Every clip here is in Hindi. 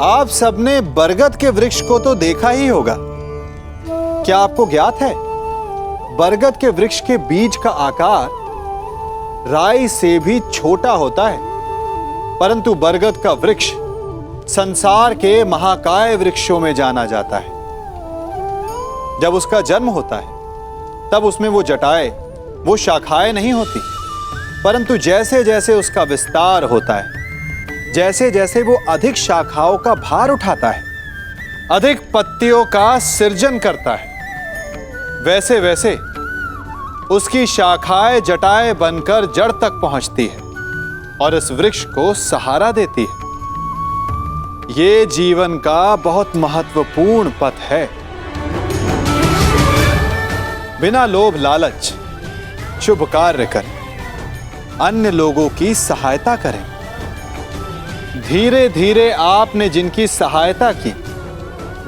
आप सबने बरगद के वृक्ष को तो देखा ही होगा। क्या आपको ज्ञात है बरगद के वृक्ष के बीज का आकार राई से भी छोटा होता है, परंतु बरगद का वृक्ष संसार के महाकाय वृक्षों में जाना जाता है। जब उसका जन्म होता है तब उसमें वो जटाएं, वो शाखाएं नहीं होती, परंतु जैसे जैसे उसका विस्तार होता है, जैसे जैसे वो अधिक शाखाओं का भार उठाता है, अधिक पत्तियों का सृजन करता है, वैसे वैसे उसकी शाखाएं जटाएं बनकर जड़ तक पहुंचती है और इस वृक्ष को सहारा देती है। ये जीवन का बहुत महत्वपूर्ण पथ है। बिना लोभ लालच शुभ कार्य करें, अन्य लोगों की सहायता करें। धीरे धीरे आपने जिनकी सहायता की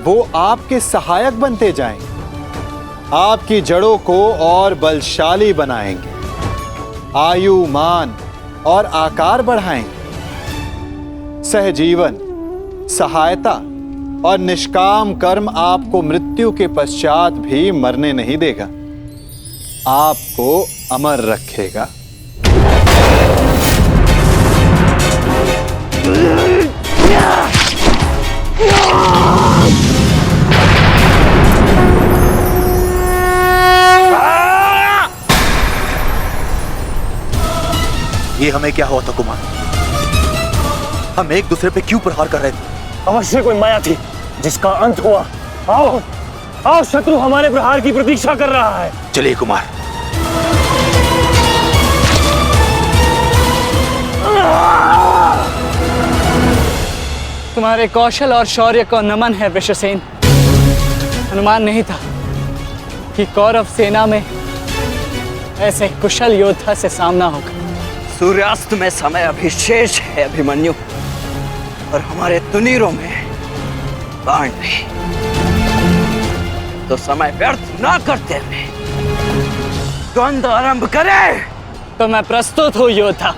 वो आपके सहायक बनते जाएंगे, आपकी जड़ों को और बलशाली बनाएंगे, आयु मान और आकार बढ़ाएंगे। सहजीवन, सहायता और निष्काम कर्म आपको मृत्यु के पश्चात भी मरने नहीं देगा, आपको अमर रखेगा। ये हमें क्या हुआ था कुमार? हम एक दूसरे पे क्यों प्रहार कर रहे थे? अवश्य कोई माया थी जिसका अंत हुआ। आओ आओ, शत्रु हमारे प्रहार की प्रतीक्षा कर रहा है। चलिए कुमार। तुम्हारे कौशल और शौर्य को नमन है वृषसेन। अनुमान नहीं था कि कौरव सेना में ऐसे कुशल योद्धा से सामना होगा। सूर्यास्त में समय अभी शेष है अभिमन्यु, और हमारे तुनीरों में बाण नहीं। तो समय व्यर्थ ना करते हुए द्वंद्व आरंभ करें। तो मैं प्रस्तुत हूं योद्धा।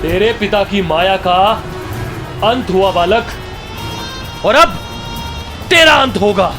तेरे पिता की माया का अंत हुआ बालक, और अब तेरा अंत होगा।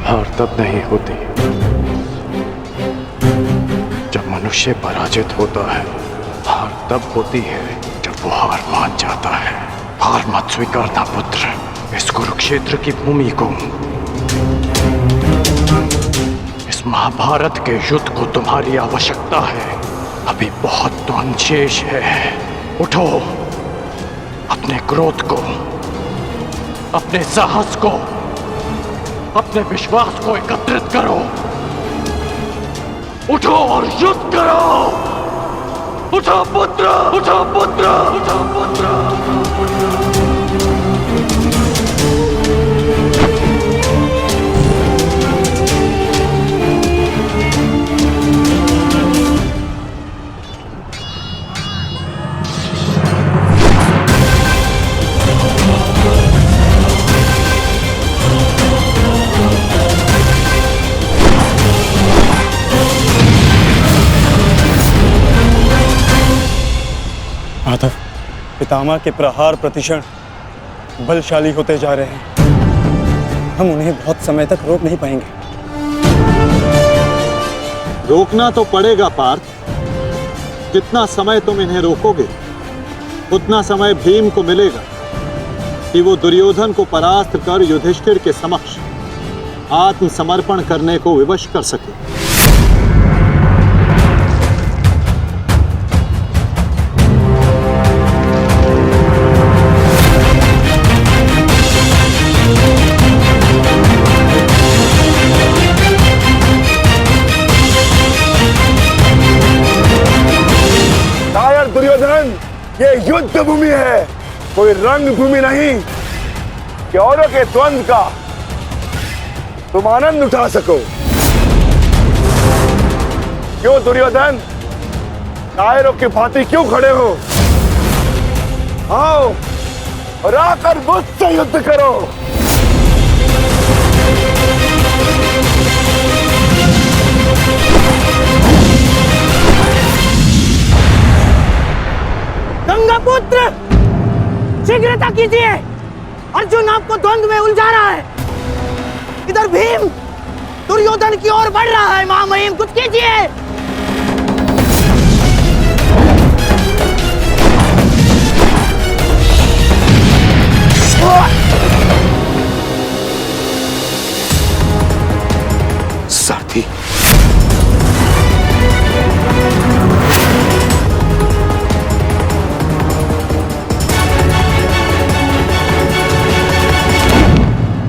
हार तब नहीं होती जब मनुष्य पराजित होता है। हार तब होती है जब वो हार मान जाता है। हार मत स्वीकारना पुत्र। इस कुरुक्षेत्र की भूमि को, इस महाभारत के युद्ध को तुम्हारी आवश्यकता है। अभी बहुत द्वंद्व शेष है। उठो, अपने क्रोध को, अपने साहस को, अपने विश्वास को एकत्रित करो। उठो और युद्ध करो। उठो पुत्र, उठो पुत्र, उठो पुत्र। माधव, पितामह के प्रहार प्रतिक्षण बलशाली होते जा रहे हैं। हम उन्हें बहुत समय तक रोक नहीं पाएंगे। रोकना तो पड़ेगा पार्थ। जितना समय तुम इन्हें रोकोगे उतना समय भीम को मिलेगा कि वो दुर्योधन को परास्त कर युधिष्ठिर के समक्ष आत्मसमर्पण करने को विवश कर सके। ये युद्ध भूमि है, कोई रंग भूमि नहीं कि औरों के द्वंद्व का तुम आनंद उठा सको। क्यों दुर्योधन, कायरों की भांति क्यों खड़े हो? आओ और आकर मुझसे युद्ध करो। गंगापुत्र, शीघ्रता कीजिए, अर्जुन आपको द्वंद्व में उलझा रहा है। इधर भीम दुर्योधन की ओर बढ़ रहा है। महामहिम, कुछ कीजिए। साथी,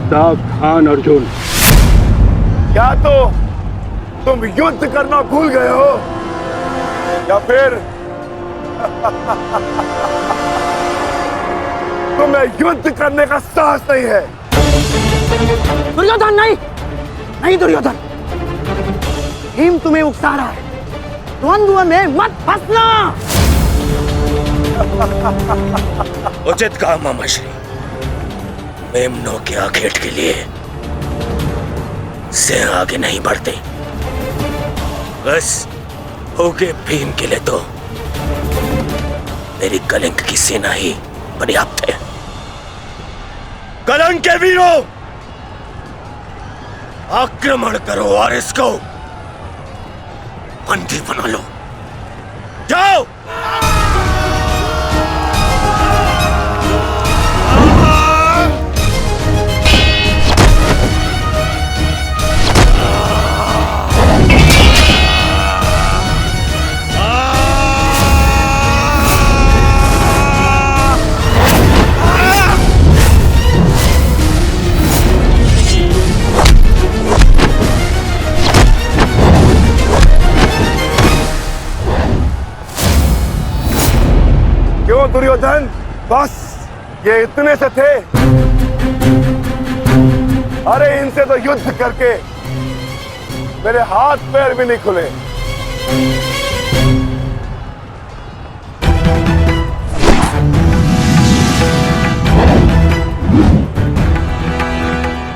सावधान अर्जुन। क्या तो तुम युद्ध करना भूल गए हो या फिर तुम्हें युद्ध करने का साहस नहीं है? दुर्योधन नहीं, नहीं दुर्योधन, भीम तुम्हें उकसा रहा है। द्वंद्व में मत फंसना। उचित कहा मामाश्री। मेमनों के आखेट के लिए से आगे नहीं बढ़ते, बस होगे भीम के लिए तो मेरी कलिंग की सेना ही पर्याप्त है। कलंक के वीरों, आक्रमण करो और इसको बंदी बना लो। जाओ। दुर्योधन, बस ये इतने से थे? अरे इनसे तो युद्ध करके मेरे हाथ पैर भी नहीं खुले।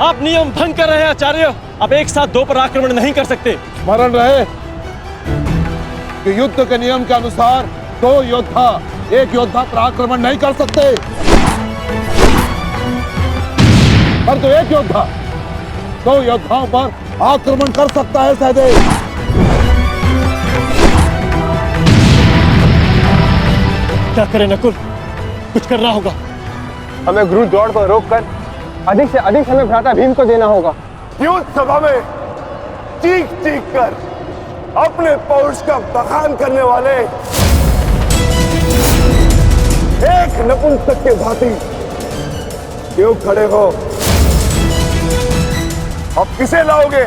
आप नियम भंग कर रहे हैं आचार्य। आप एक साथ दो पर आक्रमण नहीं कर सकते। स्मरण रहे कि युद्ध के नियम के अनुसार दो योद्धा एक योद्धा पर आक्रमण नहीं कर सकते, पर तो एक योद्धा दो योद्धाओं पर आक्रमण कर सकता है। सहदेव, क्या करें नकुल, कुछ करना होगा। हमें गुरु दौड़ को रोककर अधिक से अधिक समय भ्राता भीम को देना होगा। युद्ध सभा में चीख चीख कर अपने पौरुष का बखान करने वाले एक नपुंसक के भांति क्यों खड़े हो? अब किसे लाओगे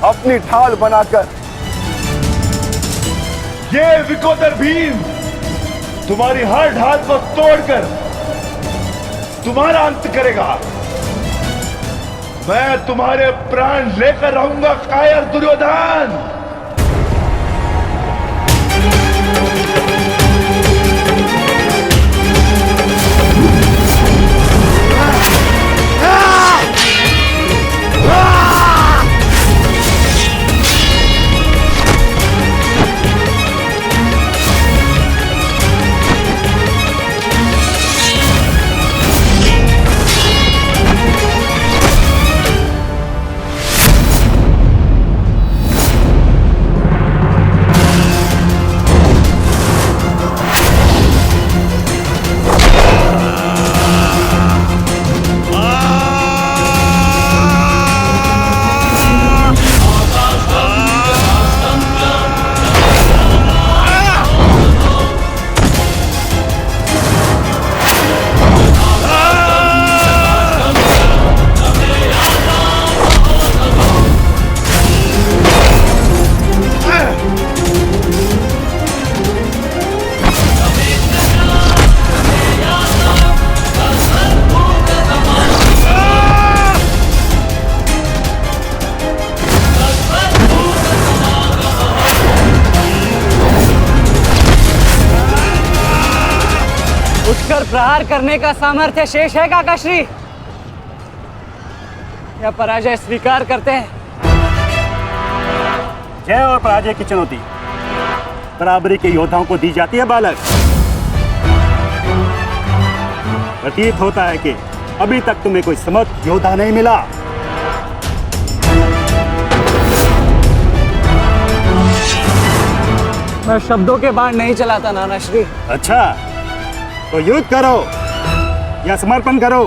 अपनी ढाल बनाकर? ये विकोदर भीम तुम्हारी हर ढाल को तोड़कर तुम्हारा अंत करेगा। मैं तुम्हारे प्राण लेकर रहूंगा कायर दुर्योधन। उठकर प्रहार करने का सामर्थ्य शेष है काकाश्री, या पराजय स्वीकार करते हैं? जय और पराजय की चुनौती बराबरी के योद्धाओं को दी जाती है बालक। प्रतीत होता है कि अभी तक तुम्हें कोई समर्थ योद्धा नहीं मिला। मैं शब्दों के बाण नहीं चलाता नानाश्री। अच्छा, तो युद्ध करो या समर्पण करो।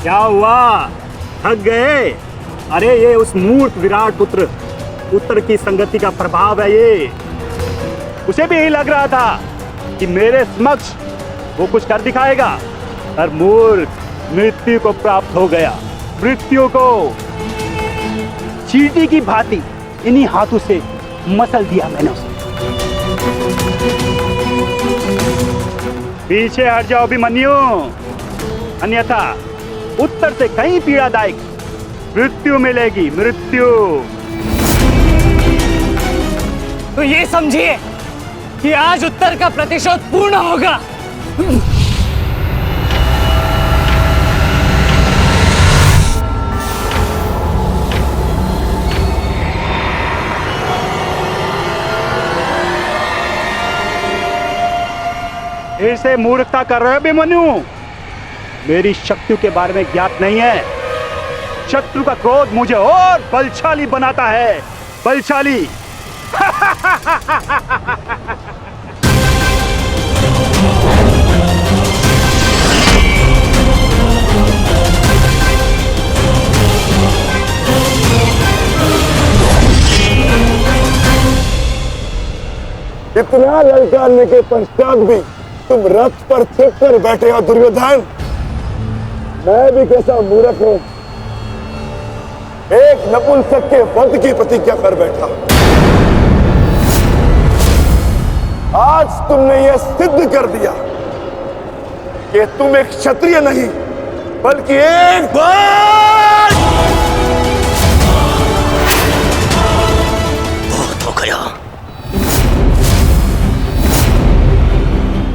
क्या हुआ, थक गए? अरे ये उस मूर्ख विराट पुत्र उत्तर की संगति का प्रभाव है। ये उसे भी यही लग रहा था कि मेरे समक्ष वो कुछ कर दिखाएगा, पर मूर्ख मृत्यु को प्राप्त हो गया। मृत्यु को चींटी की भांति इन्हीं हाथों से मसल दिया मैंने उसे। पीछे हट जाओ अभिमन्यु, अन्यथा उत्तर से कहीं पीड़ादायक मृत्यु मिलेगी। मृत्यु। तो ये समझिए कि आज उत्तर का प्रतिशोध पूर्ण होगा। फिर से मूर्खता कर रहे हो अभिमन्यु? मेरी शक्तियों के बारे में ज्ञात नहीं है। शत्रु का क्रोध मुझे और बलशाली बनाता है। बलशाली। इतना ललकारने के पश्चात भी तुम रथ पर छिप कर बैठे हो दुर्योधन। मैं भी कैसा मूर्ख हूं, एक नपुंसक के वध की प्रतिज्ञा कर बैठा। आज तुमने यह सिद्ध कर दिया कि तुम एक क्षत्रिय नहीं बल्कि एक बहुत हो गया।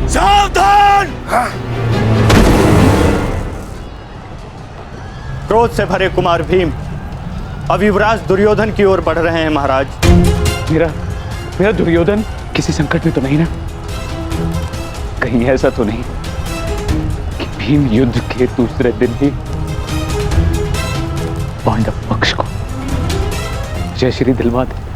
सावधान! क्रोध से भरे कुमार भीम अब युवराज दुर्योधन की ओर बढ़ रहे हैं महाराज। मेरा दुर्योधन किसी संकट में तो नहीं ना? कहीं ऐसा तो नहीं कि भीम युद्ध के दूसरे दिन ही पांडव पक्ष को जय श्री दिलवा दे?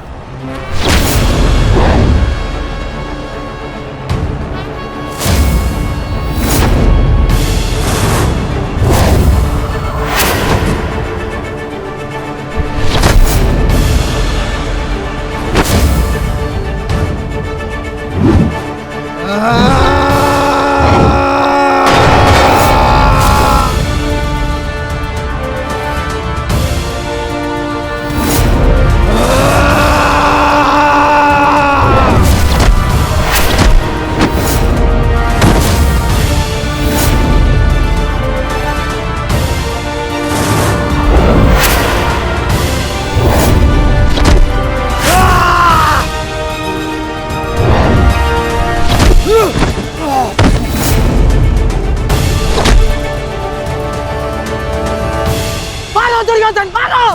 दुर्योधन भागो!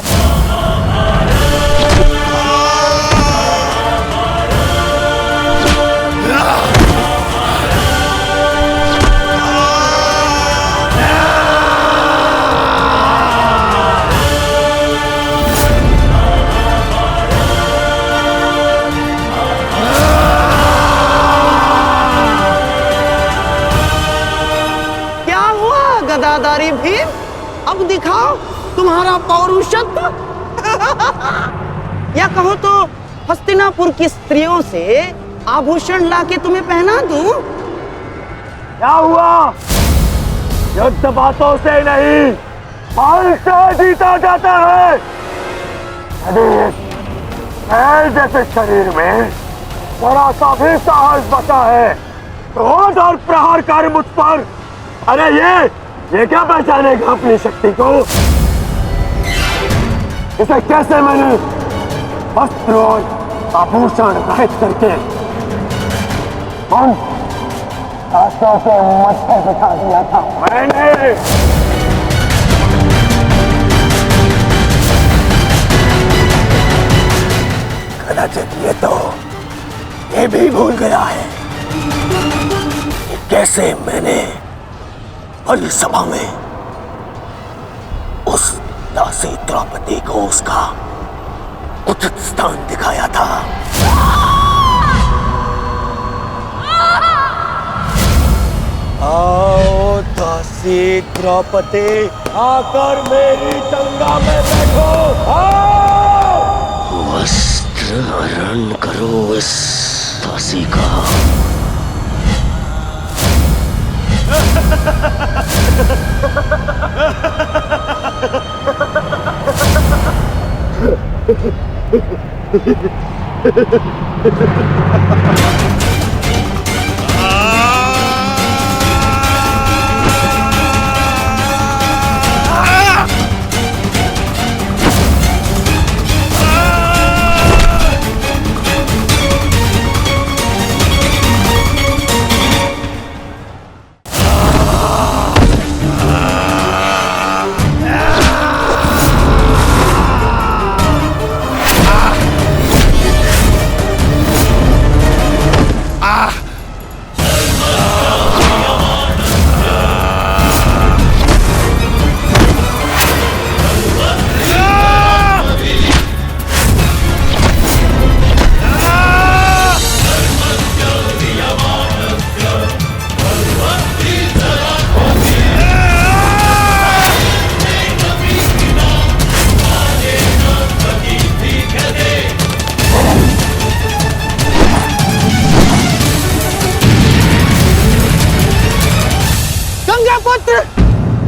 क्या हुआ गदाधारी भीम? अब दिखाओ तुम्हारा पौरुषत्व। या कहो तो हस्तिनापुर की स्त्रियों से आभूषण लाके तुम्हें पहना दूं? क्या हुआ? युद्ध बातों से नहीं, बल से जीता जाता है। यदि इस बैल जैसे शरीर में जरा सा भी साहस बचा है, क्रोध और प्रहार कर मुझ पर। अरे ये क्या पहचानेगा अपनी शक्ति को? इसे कैसे मैंने वस्त्र और आभूषण रहित करके रास्तों से मत्थे बिठा दिया था मैंने। कदाचित ये भी भूल गया है कि कैसे मैंने बलि सभा में उस दासी द्रौपदी को उसका उचित स्थान दिखाया था। आओ दासी द्रौपदी, आकर मेरी गंगा में बैठो। आओ, वस्त्र हरण करो इस दासी का।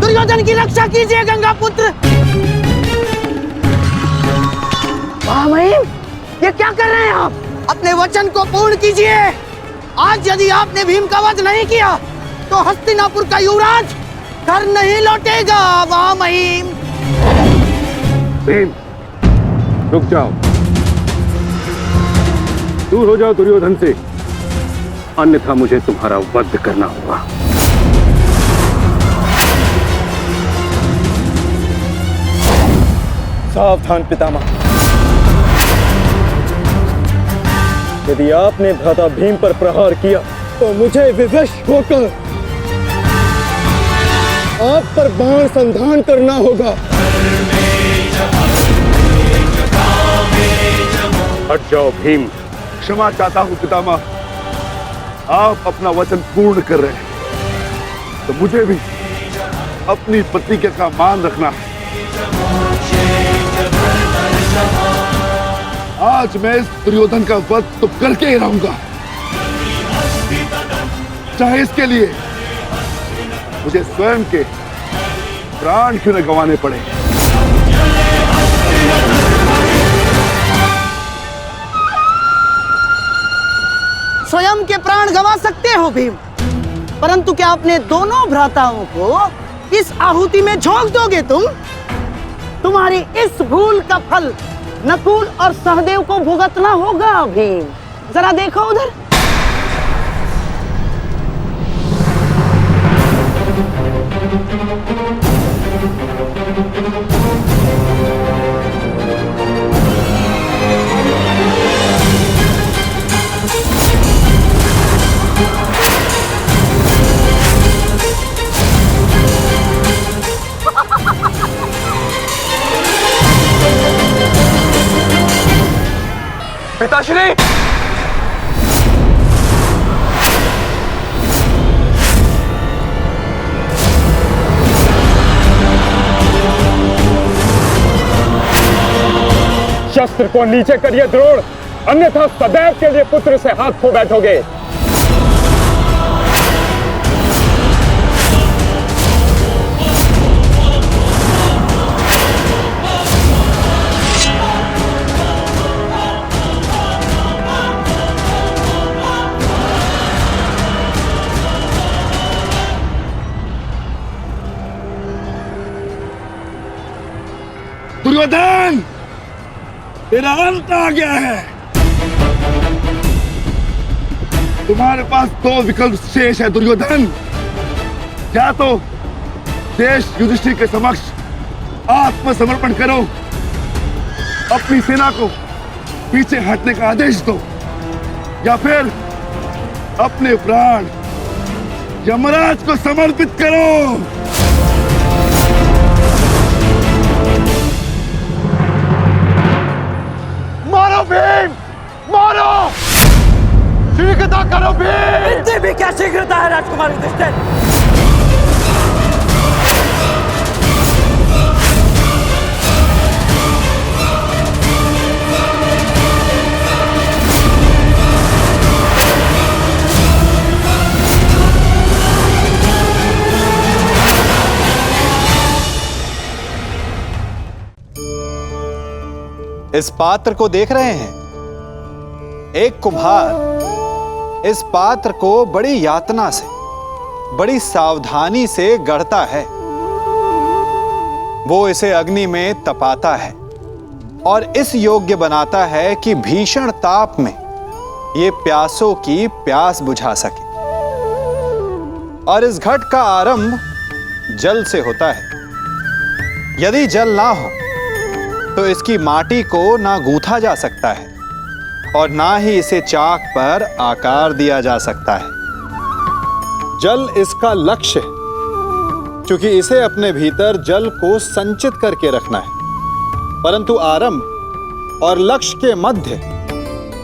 दुर्योधन की रक्षा कीजिए गंगा पुत्र। महामहिम, ये क्या कर रहे हैं आप? अपने वचन को पूर्ण कीजिए। आज यदि आपने भीम का वध नहीं किया तो हस्तिनापुर का युवराज घर नहीं लौटेगा। महामहिम, भीम, रुक जाओ, दूर हो जाओ दुर्योधन से, अन्यथा मुझे तुम्हारा वध करना होगा। सावधान पितामह, यदि आपने भ्राता भीम पर प्रहार किया तो मुझे विवश होकर आप पर बाण संधान करना होगा। हट जाओ भीम। क्षमा चाहता हूं पितामह, आप अपना वचन पूर्ण कर रहे हैं तो मुझे भी अपनी प्रतिज्ञा का मान रखना है। आज मैं इस दुर्योधन का वध तो करके ही रहूंगा, चाहे इसके लिए मुझे स्वयं के प्राण क्यों न गंवाने पड़े। स्वयं के प्राण गंवा सकते हो भीम, परंतु क्या अपने दोनों भ्राताओं को इस आहुति में झोंक दोगे तुम? तुम्हारी इस भूल का फल नकुल और सहदेव को भुगतना होगा भीम। जरा देखो उधर। पिताश्री, शस्त्र को नीचे करिए द्रोण, अन्यथा सदैव के लिए पुत्र से हाथ खो बैठोगे। दुर्योधन, तेरा अंत आ गया है। तुम्हारे पास दो विकल्प शेष है दुर्योधन। या तो शेष युधिष्ठिर के समक्ष आत्मसमर्पण करो, अपनी सेना को पीछे हटने का आदेश दो, या फिर अपने प्राण यमराज को समर्पित करो। मारो भीम, मारो! शीघ्रता करो भीम! इतनी भी क्या शीघ्रता है राजकुमार युधिष्ठिर? इस पात्र को देख रहे हैं? एक कुम्हार इस पात्र को बड़ी यातना से, बड़ी सावधानी से गढ़ता है। वो इसे अग्नि में तपाता है और इस योग्य बनाता है कि भीषण ताप में ये प्यासों की प्यास बुझा सके। और इस घट का आरंभ जल से होता है। यदि जल ना हो तो इसकी माटी को ना गूंथा जा सकता है और ना ही इसे चाक पर आकार दिया जा सकता है। जल इसका लक्ष्य है, क्योंकि इसे अपने भीतर जल को संचित करके रखना है। परंतु आरंभ और लक्ष्य के मध्य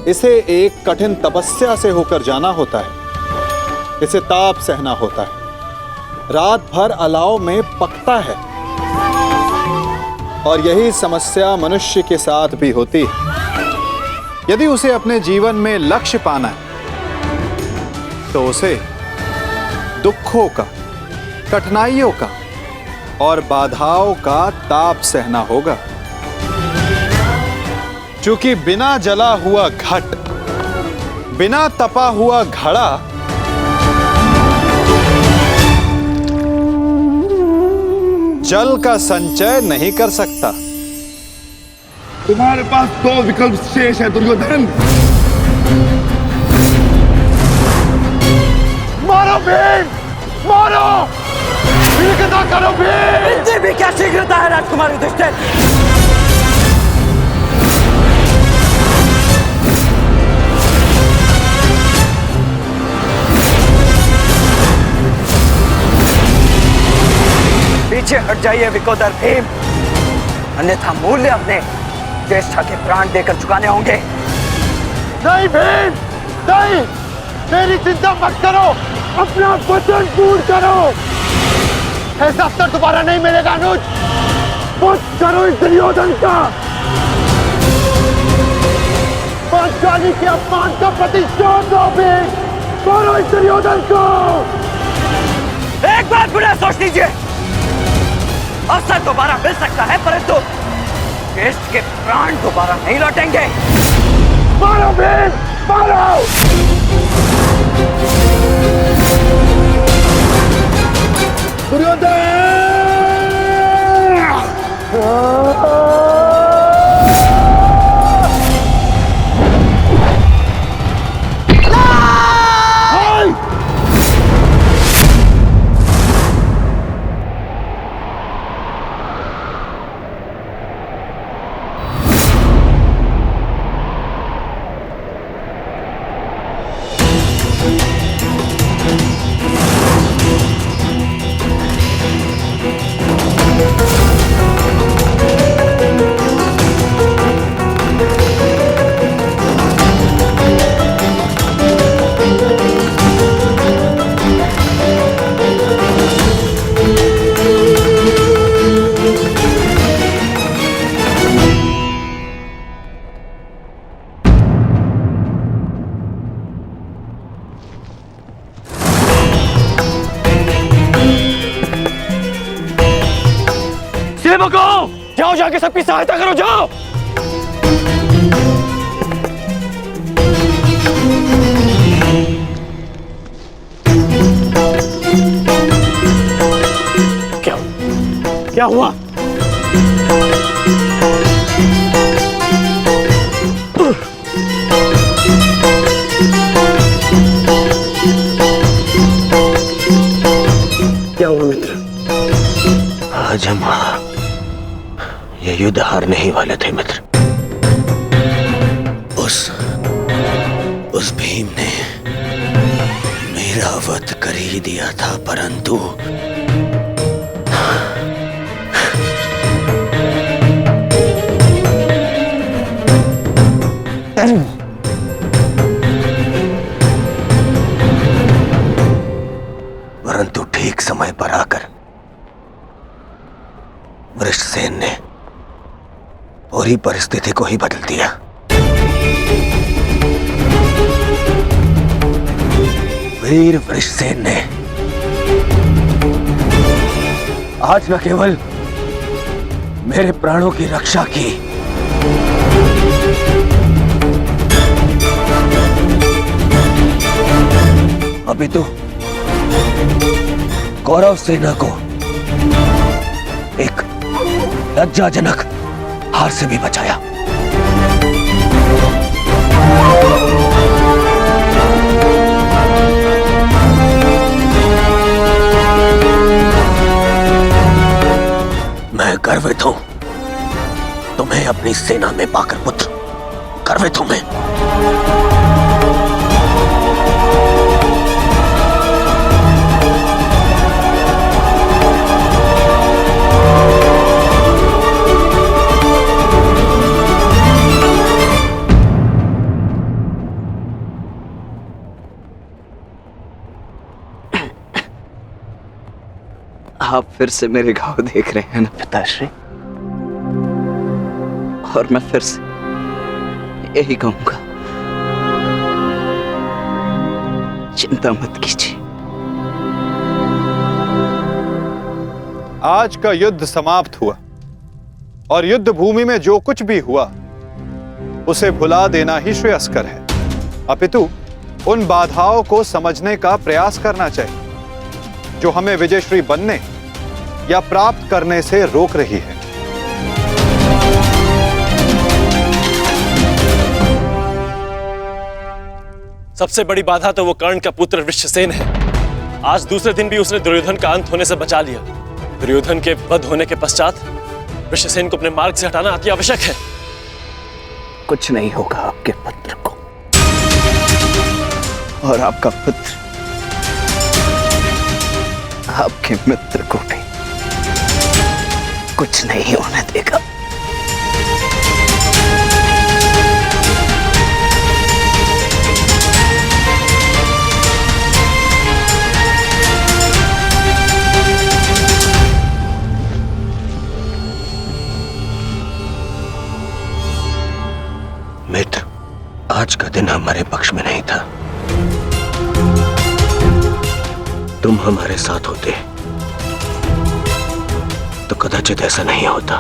इसे एक कठिन तपस्या से होकर जाना होता है। इसे ताप सहना होता है, रात भर अलाव में पकता है। और यही समस्या मनुष्य के साथ भी होती है। यदि उसे अपने जीवन में लक्ष्य पाना है तो उसे दुखों का, कठिनाइयों का और बाधाओं का ताप सहना होगा। क्योंकि बिना जला हुआ घट, बिना तपा हुआ घड़ा जल का संचय नहीं कर सकता। तुम्हारे पास दो विकल्प शेष है दुर्योधन। मारो भीम, मारो! शीघ्रता करो भीम! इतनी भी क्या शीघ्रता है राजकुमार युधिष्ठिर? पीछे हट जाइए विकोदर भीम, अन्यथा मूल्य अपने ज्येष्ठा के प्राण देकर चुकाने होंगे। नहीं भीम, नहीं! मेरी चिंता मत करो, अपना वचन पूर्ण करो। ऐसा अवसर दोबारा नहीं मिलेगा अनुज। मत करो इस दुर्योधन का। पांचाली के अपमान का प्रतिशोध दो भीम। मारो इस दुर्योधन को। एक बार पुनः सोच लीजिए, अवसर दोबारा मिल सकता है, परंतु ज्येष्ठ के प्राण दोबारा नहीं लौटेंगे। मारो भीम, मारो! दुर्योधन! जाके सबकी सहायता करो, जाओ। क्या हुआ? क्या हुआ मित्र? आज हम ये युद्ध हारने ही वाले थे मित्र। उस भीम ने मेरा वध कर ही दिया था, परंतु ठीक समय पर आकर वृषसेन ने पूरी परिस्थिति को ही बदल दिया। वीर वृषसेन ने आज न केवल मेरे प्राणों की रक्षा की, अभी तो कौरव सेना को एक लज्जाजनक हार से भी बचाया। मैं गर्वित हूं तुम्हें अपनी सेना में पाकर पुत्र, गर्वित हूं मैं। आप फिर से मेरे घाव देख रहे हैं ना पिताश्री, और मैं फिर से यही कहूंगा, चिंता मत कीजिए। आज का युद्ध समाप्त हुआ और युद्ध भूमि में जो कुछ भी हुआ उसे भुला देना ही श्रेयस्कर है, अपितु उन बाधाओं को समझने का प्रयास करना चाहिए जो हमें विजयश्री बनने या प्राप्त करने से रोक रही है। सबसे बड़ी बाधा तो वो कर्ण का पुत्र वृषसेन है। आज दूसरे दिन भी उसने दुर्योधन का अंत होने से बचा लिया। दुर्योधन के वध होने के पश्चात वृषसेन को अपने मार्ग से हटाना अति आवश्यक है। कुछ नहीं होगा आपके पुत्र को, और आपका पुत्र आपके मित्र को भी कुछ नहीं होने देगा। मित्र, आज का दिन हमारे पक्ष में नहीं था। तुम हमारे साथ होते तो कदाचित ऐसा नहीं होता।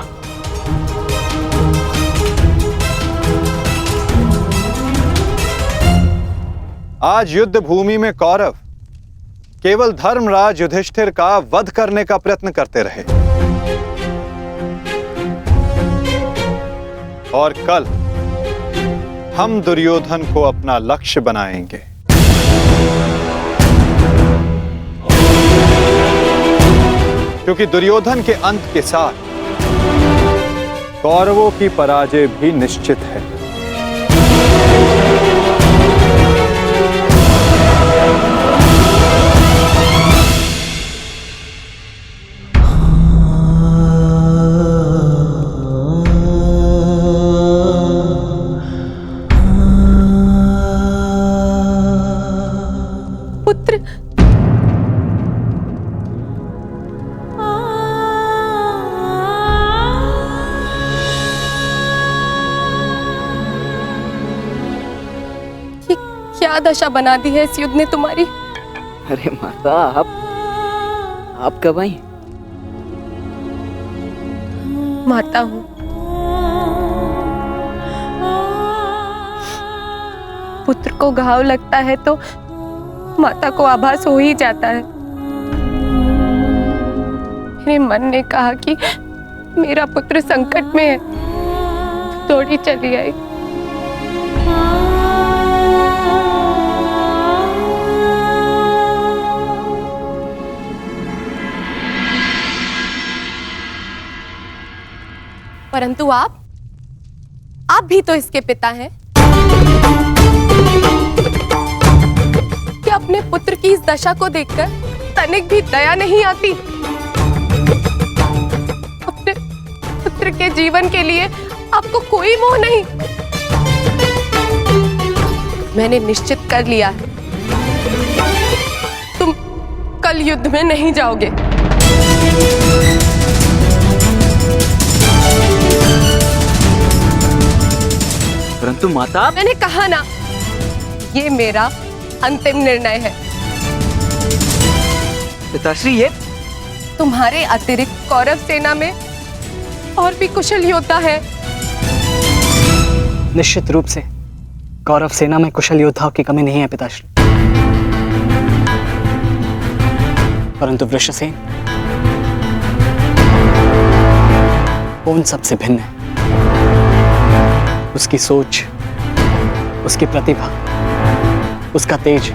आज युद्ध भूमि में कौरव केवल धर्मराज युधिष्ठिर का वध करने का प्रयत्न करते रहे, और कल हम दुर्योधन को अपना लक्ष्य बनाएंगे। क्योंकि दुर्योधन के अंत के साथ कौरवों की पराजय भी निश्चित है। पुत्र, क्या दशा बना दी है इस युद्ध ने तुम्हारी। अरे माता, आप कब आई? माता हूँ पुत्र को घाव लगता है तो माता को आभास हो ही जाता है। मेरे मन ने कहा कि मेरा पुत्र संकट में है, दौड़ी चली आई। परंतु आप भी तो इसके पिता हैं। क्या अपने पुत्र की इस दशा को देखकर तनिक भी दया नहीं आती? अपने पुत्र के जीवन के लिए आपको कोई मोह नहीं? मैंने निश्चित कर लिया है, तुम कल युद्ध में नहीं जाओगे। परंतु माता, मैंने कहा ना, ये मेरा अंतिम निर्णय है। पिताश्री, ये तुम्हारे अतिरिक्त कौरव सेना में और भी कुशल योद्धा है। निश्चित रूप से कौरव सेना में कुशल योद्धाओं की कमी नहीं है पिताश्री, परंतु वृषसेन उन सबसे भिन्न है। उसकी सोच, उसकी प्रतिभा, उसका तेज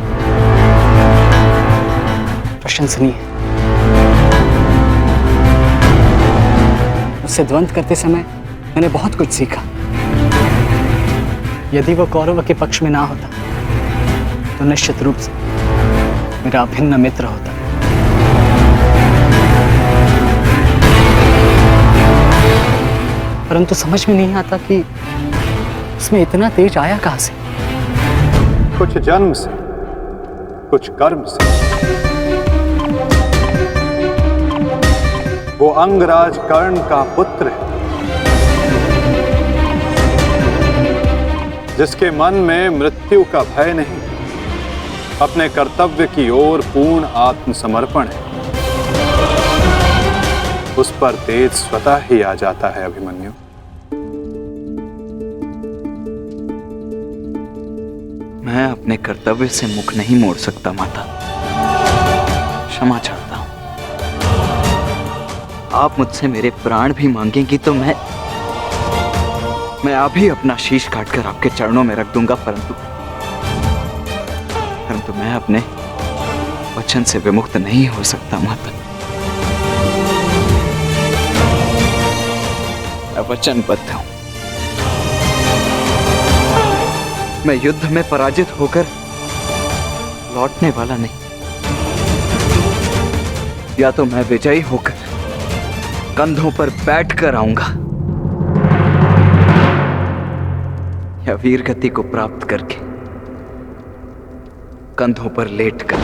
प्रशंसनीय है। उससे द्वंद्व करते समय मैंने बहुत कुछ सीखा। यदि वो कौरव के पक्ष में ना होता तो निश्चित रूप से मेरा अभिन्न मित्र होता। परंतु समझ में नहीं आता कि उसमें इतना तेज आया कहां से। कुछ जन्म से, कुछ कर्म से। वो अंगराज कर्ण का पुत्र है, जिसके मन में मृत्यु का भय नहीं, अपने कर्तव्य की ओर पूर्ण आत्मसमर्पण है। उस पर तेज स्वतः ही आ जाता है अभिमन्यु। मैं अपने कर्तव्य से मुख नहीं मोड़ सकता माता, क्षमा चाहता हूं। आप मुझसे मेरे प्राण भी मांगेंगी तो मैं अभी अपना शीश काटकर आपके चरणों में रख दूंगा, परंतु मैं अपने वचन से विमुक्त नहीं हो सकता माता। मैं वचनबद्ध हूं। मैं युद्ध में पराजित होकर लौटने वाला नहीं। या तो मैं विजयी होकर कंधों पर बैठकर आऊंगा, या वीर गति को प्राप्त करके कंधों पर लेटकर।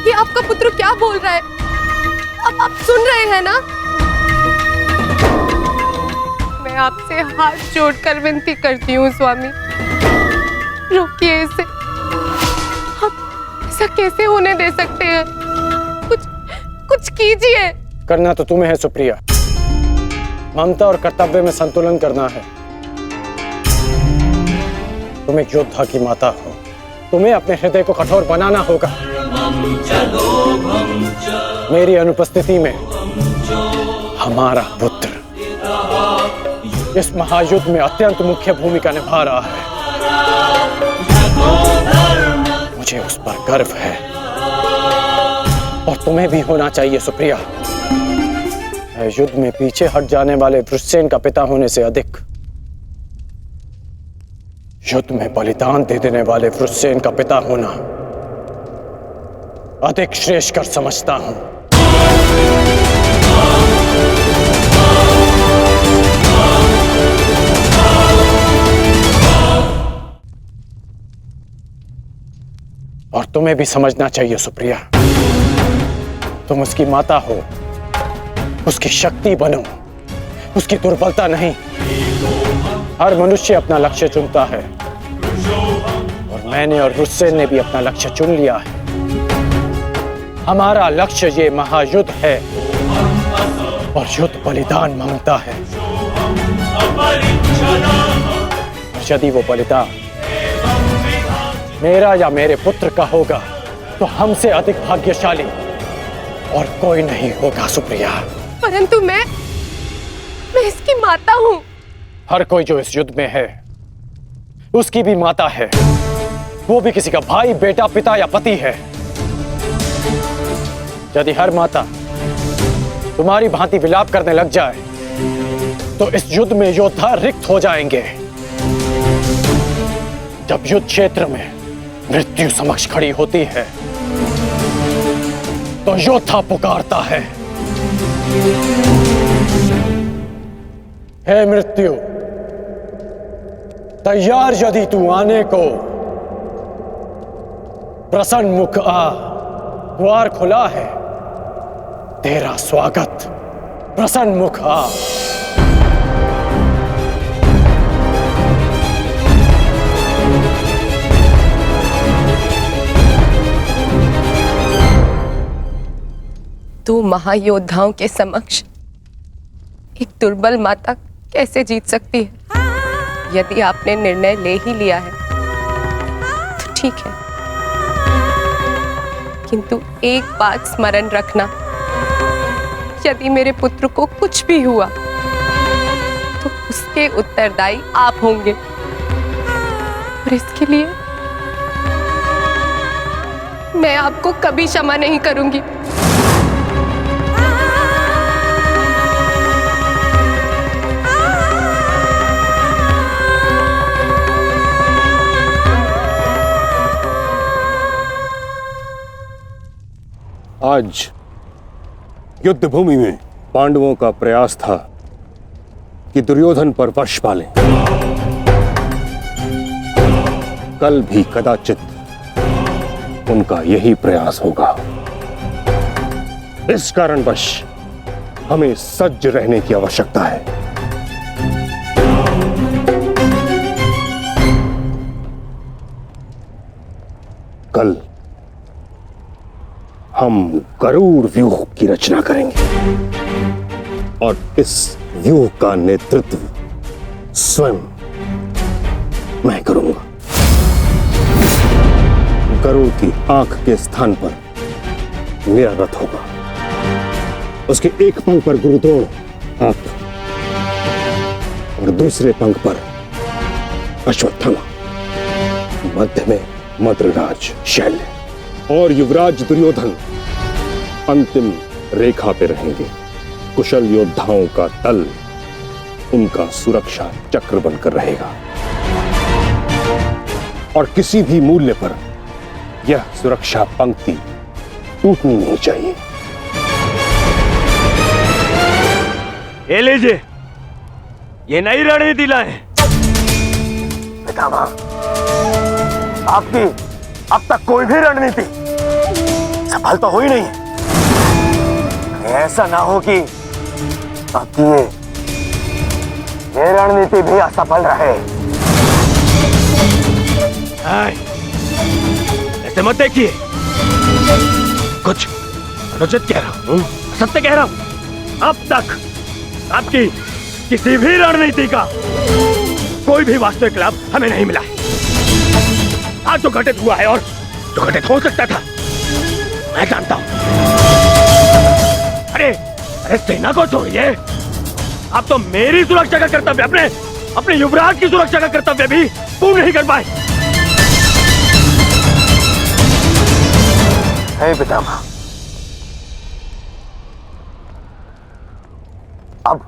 ये आपका पुत्र क्या बोल रहा है? अब आप सुन रहे हैं ना? मैं आपसे हाथ जोड़कर विनती करती हूँ स्वामी, रोकिए इसे। आप ऐसा कैसे होने दे सकते हैं? कुछ कीजिए। करना तो तुम्हें है सुप्रिया, ममता और कर्तव्य में संतुलन करना है। तुम एक योद्धा की माता हो, तुम्हें अपने हृदय को कठोर बनाना होगा। मेरी अनुपस्थिति में हमारा पुत्र इस महायुद्ध में अत्यंत मुख्य भूमिका निभा रहा है। मुझे उस पर गर्व है और तुम्हें भी होना चाहिए सुप्रिया। युद्ध में पीछे हट जाने वाले वृषसेन का पिता होने से अधिक युद्ध में बलिदान दे देने वाले वृषसेन का पिता होना अधिक श्रेष्ठकर समझता हूं। और तुम्हें भी समझना चाहिए सुप्रिया, तुम उसकी माता हो, उसकी शक्ति बनो, उसकी दुर्बलता नहीं। हर मनुष्य अपना लक्ष्य चुनता है और मैंने और वृषसेन ने भी अपना लक्ष्य चुन लिया है। हमारा लक्ष्य ये महायुद्ध है और युद्ध बलिदान मांगता है। यदि वो बलिदान मेरा या मेरे पुत्र का होगा तो हमसे अधिक भाग्यशाली और कोई नहीं होगा सुप्रिया। परंतु मैं इसकी माता हूं। हर कोई जो इस युद्ध में है उसकी भी माता है, वो भी किसी का भाई, बेटा, पिता या पति है। यदि हर माता तुम्हारी भांति विलाप करने लग जाए तो इस युद्ध में योद्धा रिक्त हो जाएंगे। जब युद्ध क्षेत्र में मृत्यु समक्ष खड़ी होती है तो योद्धा पुकारता है, हे मृत्यु, तैयार यदि तू आने को, प्रसन्न मुख आ, द्वार खुला है, तेरा स्वागत, प्रसन्न मुख आ। तू महायोद्धाओं के समक्ष एक दुर्बल माता कैसे जीत सकती है? यदि आपने निर्णय ले ही लिया है तो ठीक है, किंतु एक बात स्मरण रखना, यदि मेरे पुत्र को कुछ भी हुआ तो उसके उत्तरदायी आप होंगे और इसके लिए मैं आपको कभी क्षमा नहीं करूंगी। आज युद्ध भूमि में पांडवों का प्रयास था कि दुर्योधन पर वश पालें। कल भी कदाचित उनका यही प्रयास होगा। इस कारणवश हमें सज्ज रहने की आवश्यकता है। कल हम गरुड़ व्यूह की रचना करेंगे और इस व्यूह का नेतृत्व स्वयं मैं करूंगा। गरुड़ की आंख के स्थान पर मेरा रथ होगा। उसके एक पंख पर गुरुद्रोण आप और दूसरे पंख पर अश्वत्थामा, मध्य में मद्रराज शैल्य और युवराज दुर्योधन अंतिम रेखा पे रहेंगे। कुशल योद्धाओं का दल उनका सुरक्षा चक्र बनकर रहेगा और किसी भी मूल्य पर यह सुरक्षा पंक्ति टूटनी नहीं चाहिए। ये लीजिए, ये नई रणनीति लाए। पितामह, आपकी अब तक कोई भी रणनीति सफल तो हुई नहीं है। ऐसा ना हो कि आपकी ये रणनीति भी असफल रहे। ऐसे मत देखिए, कुछ अनुचित कह रहा हूं, सत्य कह रहा हूं। अब तक आपकी किसी भी रणनीति का कोई भी वास्तविक लाभ हमें नहीं मिला है। आज जो घटित हुआ है और जो घटित हो सकता था मैं जानता हूं। अरे सेना को छोड़िए, आप तो मेरी सुरक्षा का कर्तव्य, अपने युवराज की सुरक्षा का कर्तव्य भी पूर्ण नहीं कर पाए। हे पितामह, अब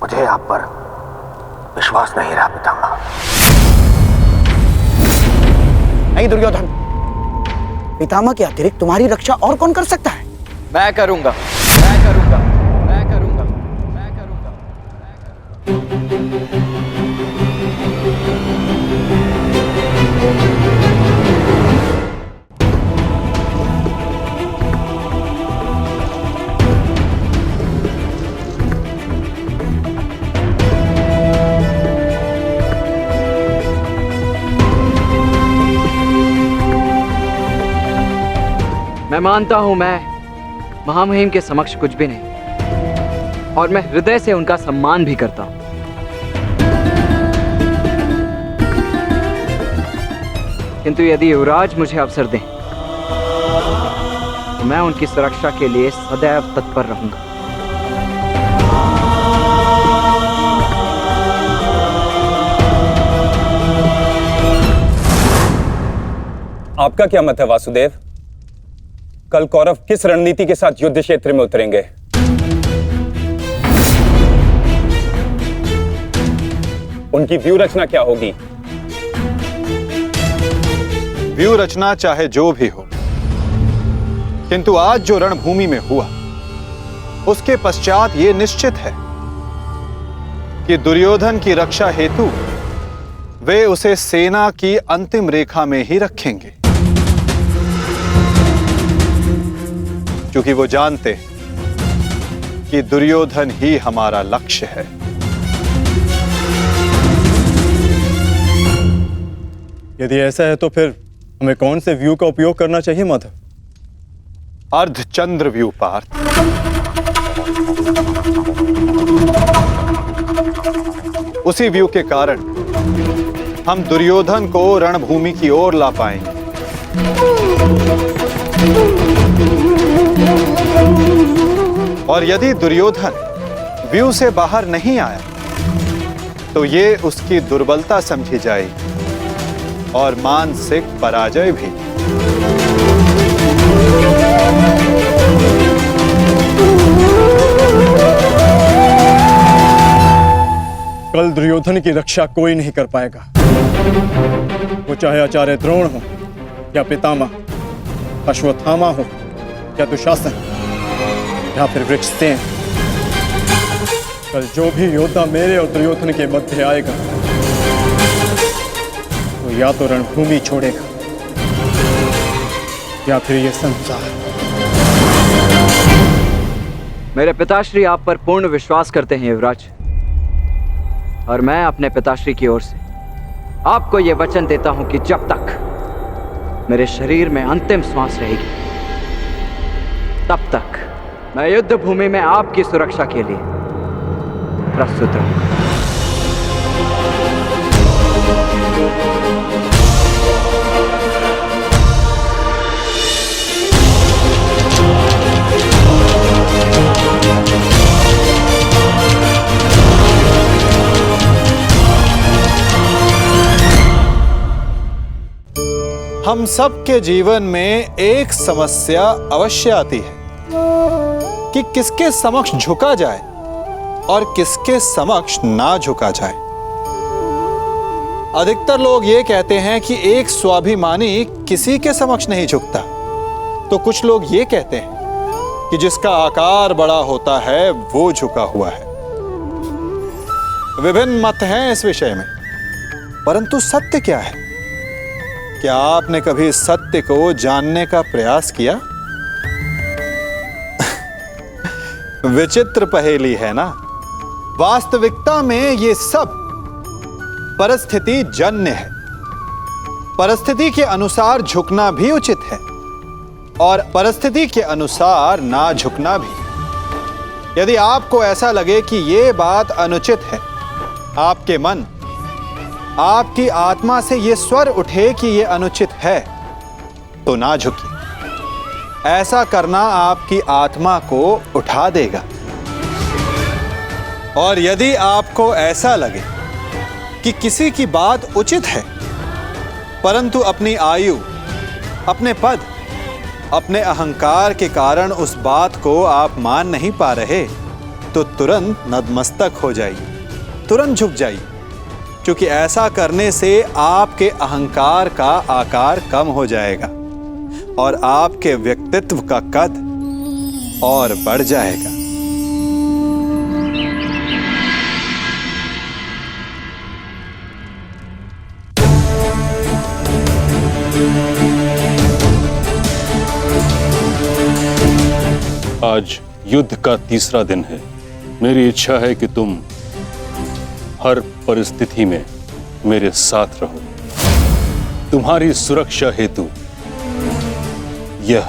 मुझे आप पर विश्वास नहीं रहा पितामह। नहीं दुर्योधन, पितामह के अतिरिक्त तुम्हारी रक्षा और कौन कर सकता है? मैं करूंगा, मैं करूंगा, मैं करूंगा, मैं करूंगा। मैं मानता हूं मैं महामहिम के समक्ष कुछ भी नहीं, और मैं हृदय से उनका सम्मान भी करता हूं। किंतु यदि युवराज मुझे अवसर दें तो मैं उनकी सुरक्षा के लिए सदैव तत्पर रहूंगा। आपका क्या मत है वासुदेव? कल कौरव किस रणनीति के साथ युद्ध क्षेत्र में उतरेंगे? उनकी व्यू रचना क्या होगी? व्यू रचना चाहे जो भी हो, किंतु आज जो रणभूमि में हुआ उसके पश्चात यह निश्चित है कि दुर्योधन की रक्षा हेतु वे उसे सेना की अंतिम रेखा में ही रखेंगे, क्योंकि वो जानते हैं कि दुर्योधन ही हमारा लक्ष्य है। यदि ऐसा है तो फिर हमें कौन से व्यू का उपयोग करना चाहिए माधव? अर्धचंद्र व्यू पार्थ। उसी व्यू के कारण हम दुर्योधन को रणभूमि की ओर ला पाएंगे। और यदि दुर्योधन व्यू से बाहर नहीं आया तो ये उसकी दुर्बलता समझी जाएगी और मानसिक पराजय भी। कल दुर्योधन की रक्षा कोई नहीं कर पाएगा, वो चाहे आचार्य द्रोण हो या पितामह अश्वत्थामा हो या दुशासन या फिर वृक्षसेन। कल जो भी योद्धा मेरे और दुर्योधन के मध्य आएगा तो या तो रणभूमि छोड़ेगा या फिर ये संसार। मेरे पिताश्री आप पर पूर्ण विश्वास करते हैं युवराज, और मैं अपने पिताश्री की ओर से आपको यह वचन देता हूं कि जब तक मेरे शरीर में अंतिम श्वास रहेगी तब तक मैं युद्ध भूमि में आपकी सुरक्षा के लिए प्रस्तुत रहूंगा। हम सबके जीवन में एक समस्या अवश्य आती है कि किसके समक्ष झुका जाए और किसके समक्ष ना झुका जाए। अधिकतर लोग ये कहते हैं कि एक स्वाभिमानी किसी के समक्ष नहीं झुकता, तो कुछ लोग ये कहते हैं कि जिसका आकार बड़ा होता है वो झुका हुआ है। विभिन्न मत हैं इस विषय में, परंतु सत्य क्या है? क्या आपने कभी सत्य को जानने का प्रयास किया? विचित्र पहेली है ना? वास्तविकता में ये सब परिस्थिति जन्य है। परिस्थिति के अनुसार झुकना भी उचित है और परिस्थिति के अनुसार ना झुकना भी। यदि आपको ऐसा लगे कि ये बात अनुचित है, आपके मन, आपकी आत्मा से ये स्वर उठे कि ये अनुचित है, तो ना झुकिए। ऐसा करना आपकी आत्मा को उठा देगा। और यदि आपको ऐसा लगे कि किसी की बात उचित है, परंतु अपनी आयु, अपने पद, अपने अहंकार के कारण उस बात को आप मान नहीं पा रहे, तो तुरंत नतमस्तक हो जाइए, तुरंत झुक जाइए, क्योंकि ऐसा करने से आपके अहंकार का आकार कम हो जाएगा और आपके व्यक्तित्व का कद और बढ़ जाएगा। आज युद्ध का तीसरा दिन है। मेरी इच्छा है कि तुम हर परिस्थिति में मेरे साथ रहो। तुम्हारी सुरक्षा हेतु यह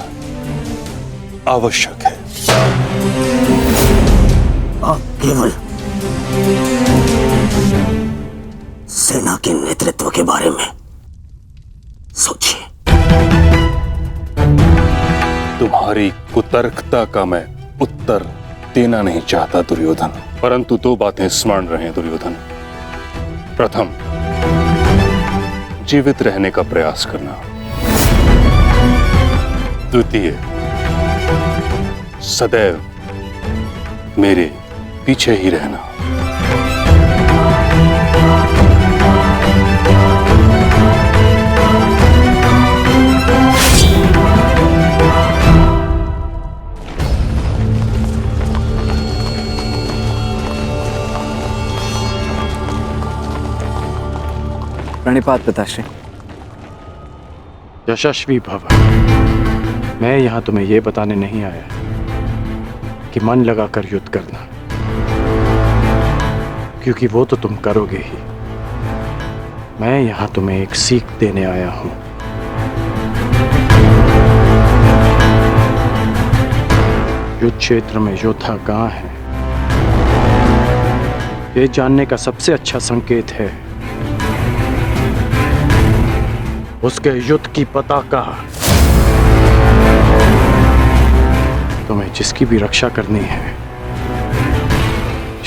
आवश्यक है। आप केवल सेना के नेतृत्व के बारे में सोचिए। तुम्हारी कुतर्कता का मैं उत्तर देना नहीं चाहता दुर्योधन, परंतु दो बातें स्मरण रहें दुर्योधन। प्रथम, जीवित रहने का प्रयास करना। द्वितीय, सदैव मेरे पीछे ही रहना। प्रणिपात पिताश्री। यशस्वी भव। मैं यहां तुम्हें यह बताने नहीं आया कि मन लगाकर युद्ध करना, क्योंकि वो तो तुम करोगे ही। मैं यहां तुम्हें एक सीख देने आया हूं। युद्ध क्षेत्र में योद्धा कहां है, ये जानने का सबसे अच्छा संकेत है उसके युद्ध की पताका। तुम्हें जिसकी भी रक्षा करनी है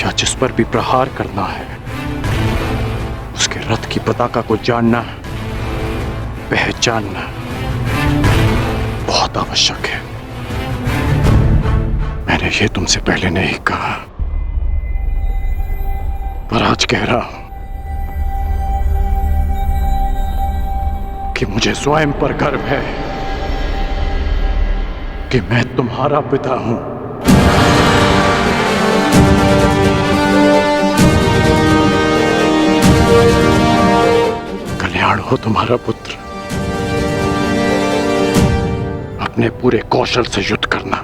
या जिस पर भी प्रहार करना है, उसके रथ की पताका को जानना, पहचानना बहुत आवश्यक है। मैंने ये तुमसे पहले नहीं कहा, पर आज कह रहा हूं कि मुझे स्वयं पर गर्व है कि मैं तुम्हारा पिता हूं। कल्याण हो तुम्हारा पुत्र। अपने पूरे कौशल से युद्ध करना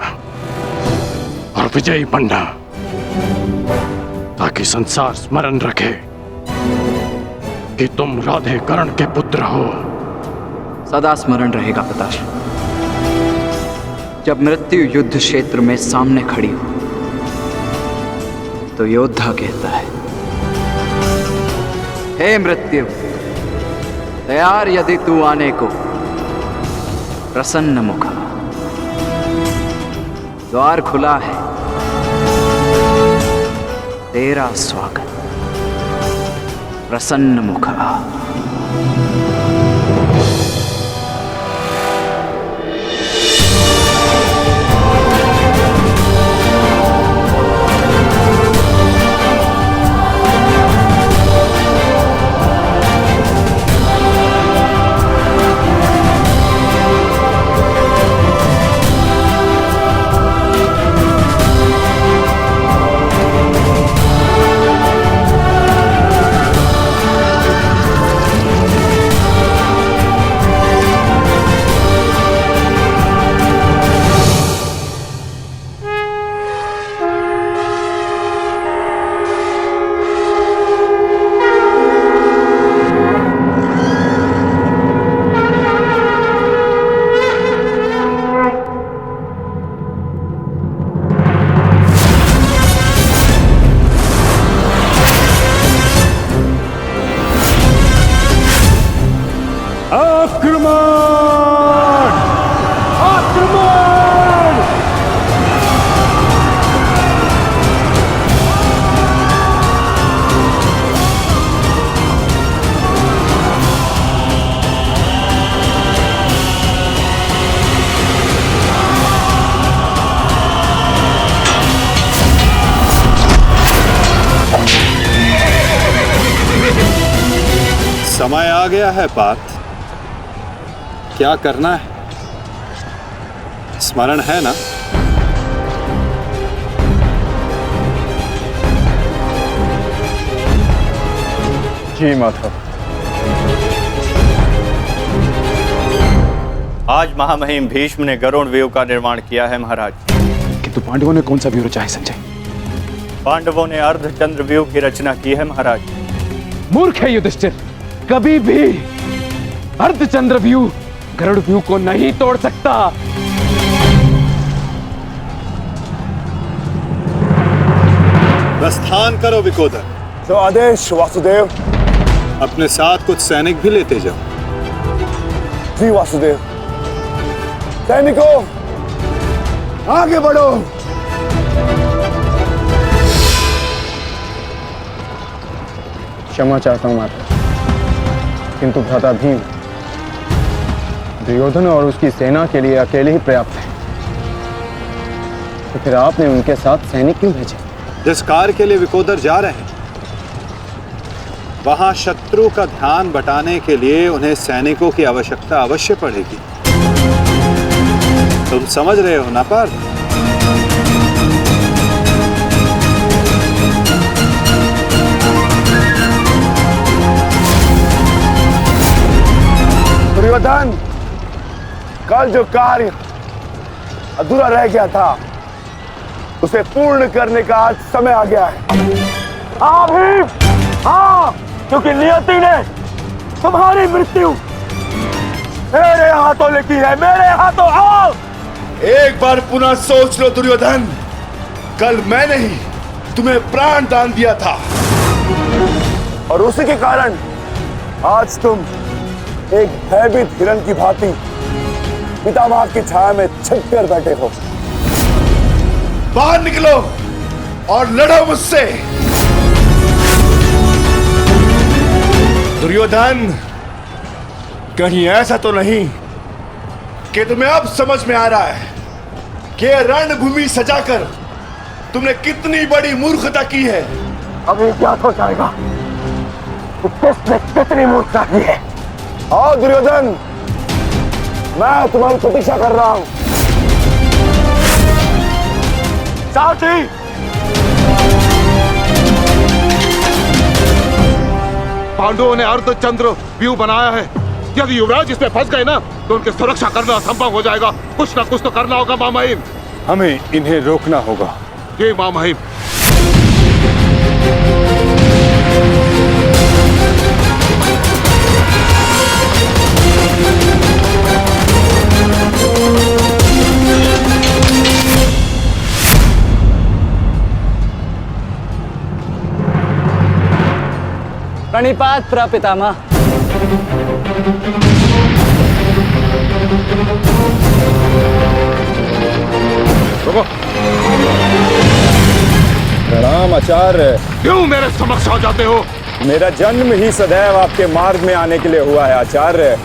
और विजयी बनना, ताकि संसार स्मरण रखे कि तुम राधे कर्ण के पुत्र हो। सदा स्मरण रहेगा पिताश्री। जब मृत्यु युद्ध क्षेत्र में सामने खड़ी हो तो योद्धा कहता है, हे मृत्यु, तैयार यदि तू आने को, प्रसन्न मुखा। द्वार खुला है, तेरा स्वागत, प्रसन्न मुखा। समय आ गया है पार्थ, क्या करना है स्मरण है ना? जी माता। आज महामहिम भीष्म ने गरुड़ व्यूह का निर्माण किया है महाराज। किंतु पांडवों ने कौन सा व्यूह रचा है संजय? पांडवों ने अर्धचंद्र व्यूह की रचना की है महाराज। मूर्ख है युधिष्ठिर, कभी भी अर्धचंद्र व्यूह गरुड़ व्यूह को नहीं तोड़ सकता। प्रस्थान करो विकोदर। जो आदेश वासुदेव। अपने साथ कुछ सैनिक भी लेते जाओ। जी वासुदेव। सैनिकों, आगे बढ़ो। क्षमा चाहता हूं माता, किंतु भ्राता भीम दुर्योधन और उसकी सेना के लिए अकेले ही पर्याप्त है, तो फिर आपने उनके साथ सैनिक क्यों भेजे? जिस कार्य के लिए विकोदर जा रहे हैं वहां शत्रु का ध्यान बटाने के लिए उन्हें सैनिकों की आवश्यकता अवश्य पड़ेगी। तुम समझ रहे हो ना पार्थ? दुर्योधन, कल जो कार्य अधूरा रह गया था उसे पूर्ण करने का आज समय आ गया है। हाँ भीम, हाँ, क्योंकि नियति ने तुम्हारी मृत्यु मेरे हाथों लिखी है, मेरे हाथों। आओ, एक बार पुनः सोच लो दुर्योधन, कल मैंने ही तुम्हें प्राण दान दिया था और उसी के कारण आज तुम एक भयभीत हिरण की भांति पितामह की छाया में छिप कर बैठे हो। बाहर निकलो और लड़ो मुझसे। दुर्योधन, कहीं ऐसा तो नहीं कि तुम्हें अब समझ में आ रहा है कि रणभूमि सजाकर तुमने कितनी बड़ी मूर्खता की है? अभी ज्ञात हो जाएगा कि किसने कितनी मूर्खता की है। आओ दुर्योधन, मैं तुम्हारी प्रतीक्षा कर रहा हूं। साथी, पांडवों ने अर्धचंद्र व्यूह बनाया है। यदि युवराज इसमें फंस गए ना तो उनकी सुरक्षा करना असंभव हो जाएगा। कुछ ना कुछ तो करना होगा मामहिम। हमें इन्हें रोकना होगा। जी मामहिम। प्रणिपात प्रपितामह। प्रणाम आचार्य। क्यों मेरे समक्ष आ जाते हो? मेरा जन्म ही सदैव आपके मार्ग में आने के लिए हुआ है आचार्य।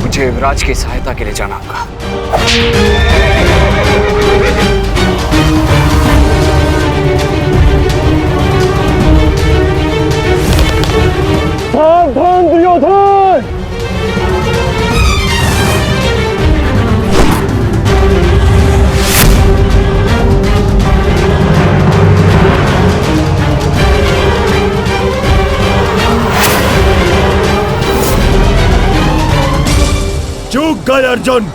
मुझे युवराज की सहायता के लिए जाना होगा। सावधान दुर्योधन! चूक गए अर्जुन,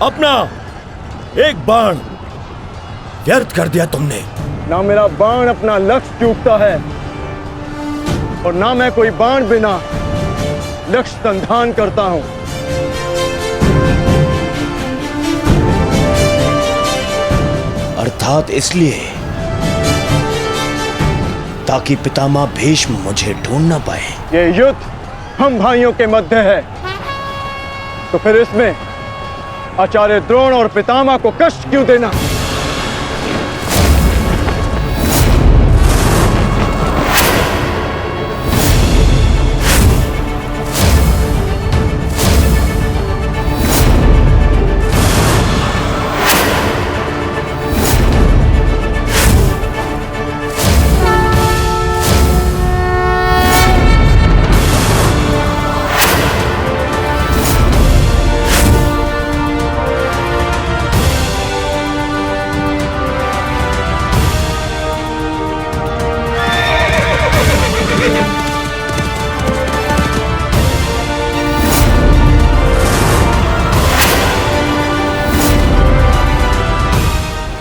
अपना एक बाण व्यर्थ कर दिया तुमने। ना मेरा बाण अपना लक्ष्य चूकता है और ना मैं कोई बाण बिना लक्ष्य संधान करता हूं। अर्थात इसलिए ताकि पितामह भीष्म मुझे ढूंढ ना पाए। ये युद्ध हम भाइयों के मध्य है, तो फिर इसमें आचार्य द्रोण और पितामह को कष्ट क्यों देना?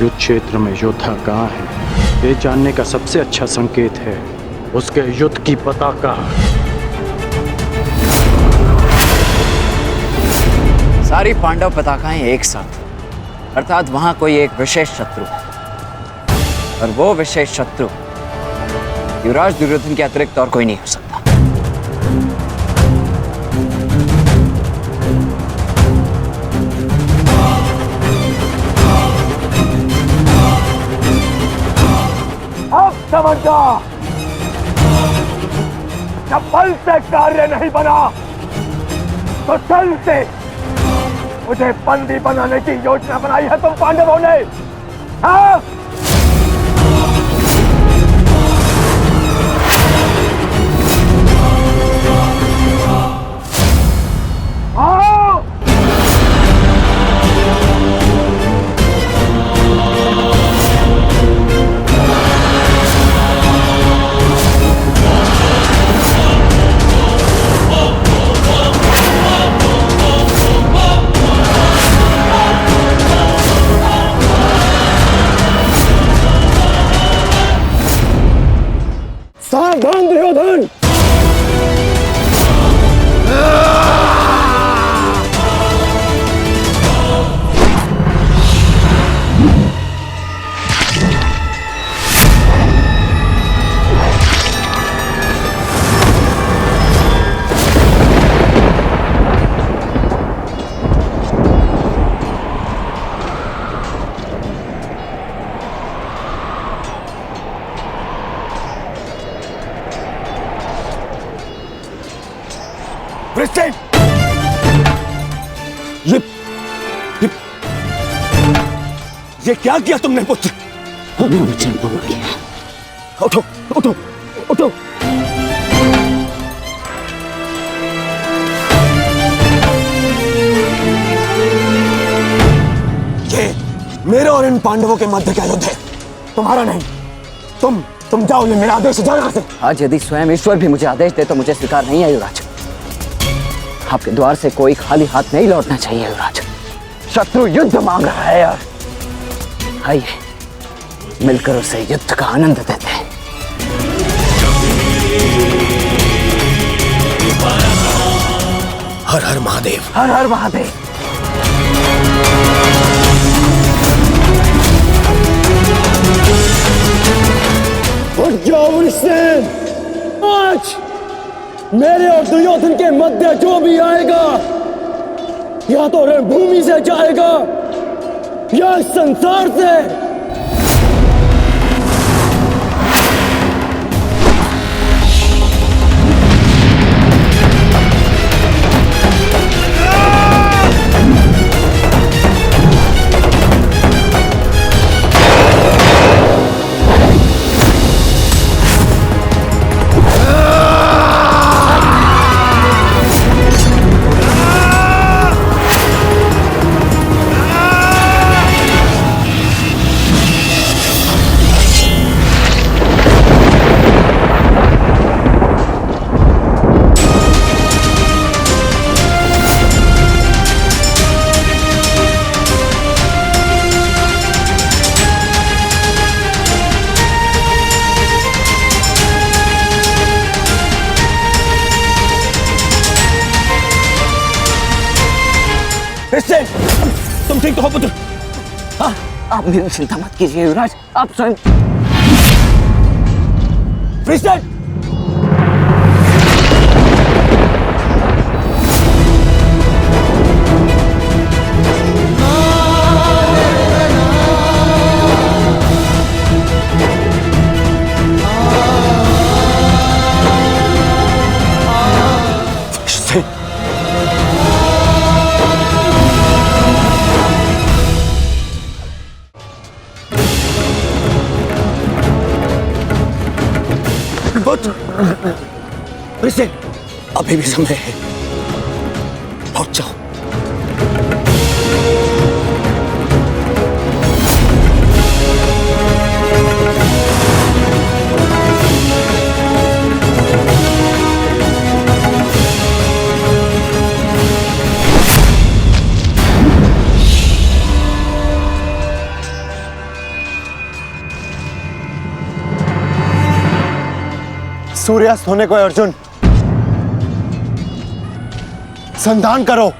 युद्ध क्षेत्र में योद्धा कहाँ है, ये जानने का सबसे अच्छा संकेत है उसके युद्ध की पताका। सारी पांडव पताकाएं एक साथ, अर्थात वहां कोई एक विशेष शत्रु है, और वो विशेष शत्रु युवराज दुर्योधन के अतिरिक्त और कोई नहीं हो सकता। अब समझा, जब बल से कार्य नहीं बना तो छल से मुझे बंदी बनाने की योजना बनाई है तुम पांडवों ने। हाँ? आओ! सावधान दुर्योधन! ये क्या किया तुमने पुत्र? वचन भंग किया। उठो उठो उठो। ये मेरे और इन पांडवों के मध्य का युद्ध है, तुम्हारा नहीं। तुम जाओ, ये मेरा आदेश है, जाओ यहाँ से। आज यदि स्वयं ईश्वर भी मुझे आदेश दे तो मुझे स्वीकार नहीं है युवराज। आपके द्वार से कोई खाली हाथ नहीं लौटना चाहिए युवराज। शत्रु युद्ध मांग रहा है यार। आइए मिलकर उसे युद्ध का आनंद देते हैं। हर हर महादेव, हर हर महादेव। उठ जाओ वृषसेन, आज मेरे और दुर्योधन के मध्य जो भी आएगा या तो रणभूमि से जाएगा या संसार से। तुम ठीक तो हो पुत्र? हाँ, आप मेरी चिंता मत कीजिए युवराज, आप स्वयं। वृषसेन! वृषसेन, अभी भी समय है, लौट जाओ। सूर्यास्त होने को है अर्जुन। संधान करो।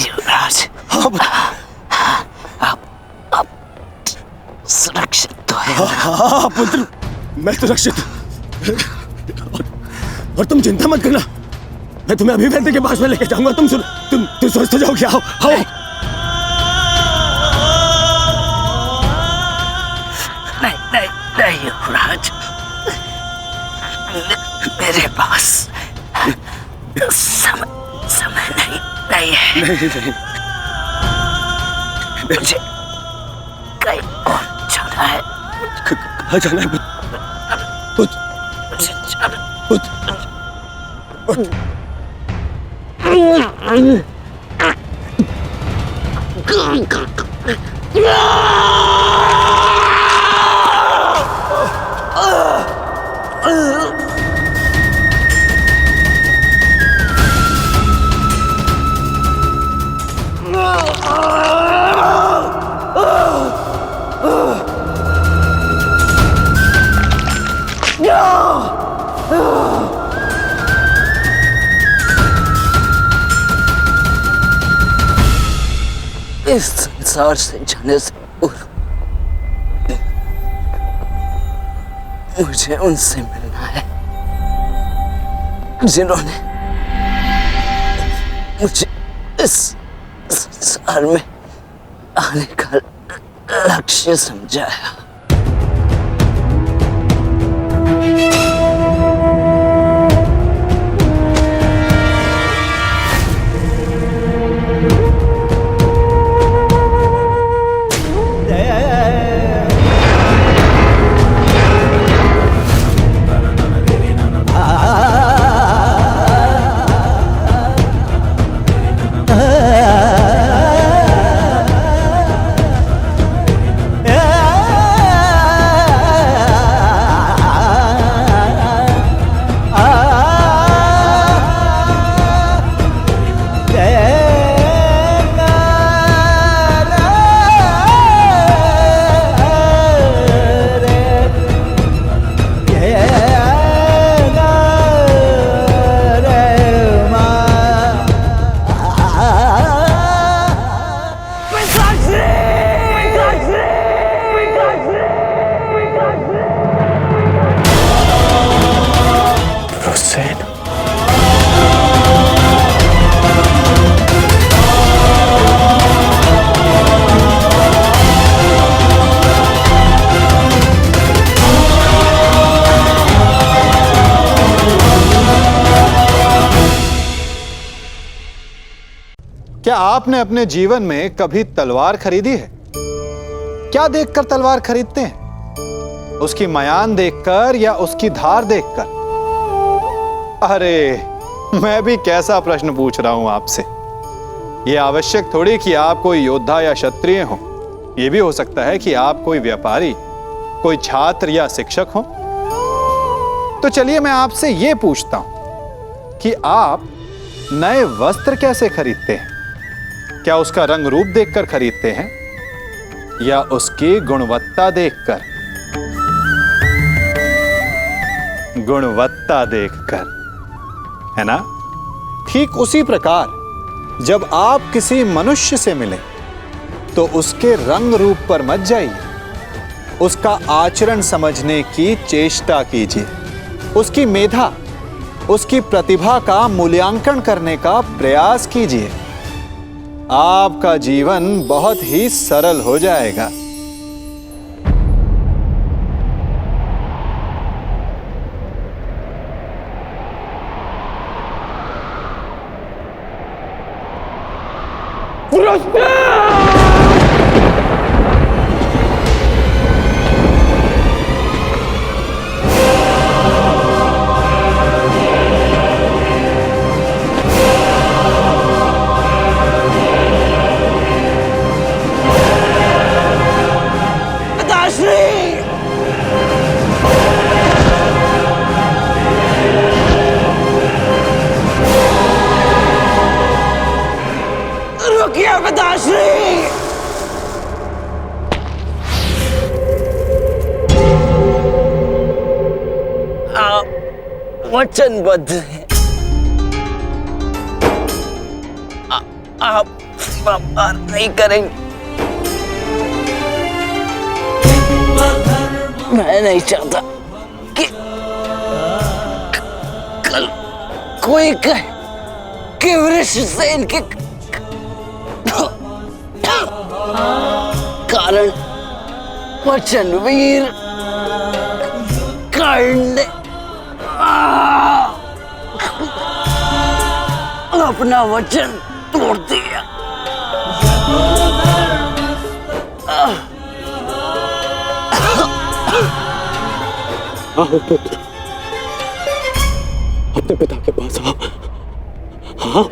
युवराज, आप सुरक्षित तो है। हाँ पुत्र, मैं सुरक्षित और तुम चिंता मत करना, मैं तुम्हें अभी वैद्य के पास में लेके जाऊंगा। तुम स्वस्थ हो जाओगे। आओ आओ। नहीं युवराज, मेरे पास समय नहीं है। नहीं। मुझे कहीं और जाना है। कहाँ जाना है पुत्र? मुझे जाना इस संसार से जाने से पूर्व मुझे उनसे मिलना है जिन्होंने मुझे इस संसार में आने का लक्ष्य समझाया। क्या आपने अपने जीवन में कभी तलवार खरीदी है? क्या देखकर तलवार खरीदते हैं? उसकी मयान देखकर या उसकी धार देखकर? अरे, मैं भी कैसा प्रश्न पूछ रहा हूं आपसे। यह आवश्यक थोड़ी कि आप कोई योद्धा या क्षत्रिय हो। यह भी हो सकता है कि आप कोई व्यापारी, कोई छात्र या शिक्षक हो। तो चलिए मैं आपसे यह पूछता हूं कि आप नए वस्त्र कैसे खरीदते हैं? क्या उसका रंग रूप देखकर खरीदते हैं या उसकी गुणवत्ता देखकर? गुणवत्ता देखकर, है ना? ठीक उसी प्रकार जब आप किसी मनुष्य से मिलें तो उसके रंग रूप पर मत जाइए, उसका आचरण समझने की चेष्टा कीजिए, उसकी मेधा, उसकी प्रतिभा का मूल्यांकन करने का प्रयास कीजिए। आपका जीवन बहुत ही सरल हो जाएगा। रुकिए पिताश्री। आप वचनबद्ध हैं। आप व्यापार नहीं करेंगे। मैं नहीं चाहता कि कल कोई कहे कि वृषसेन के कारण वचनवीर कर्ण ने अपना वचन तोड़ दिया। आओ पुत्र, अपने पिता के पास आओ। हाँ,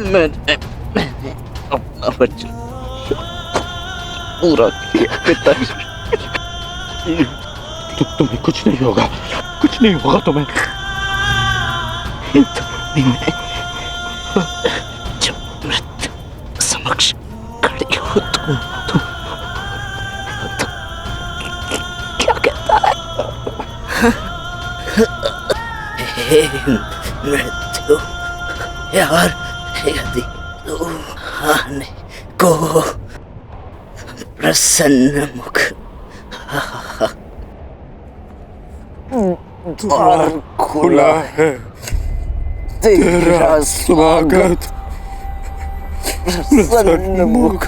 मैंने अपना वचन पूरा किया पिताश्री। तुम्हें कुछ नहीं होगा, कुछ नहीं होगा तुम्हें। जब मृत्यु समक्ष खड़ी हो तुम तो क्या कहता है? हे मृत्यु यार, यदि तू आने को प्रसन्न मुख द्वार खुला है, तेरा स्वागत प्रसन्न मुख।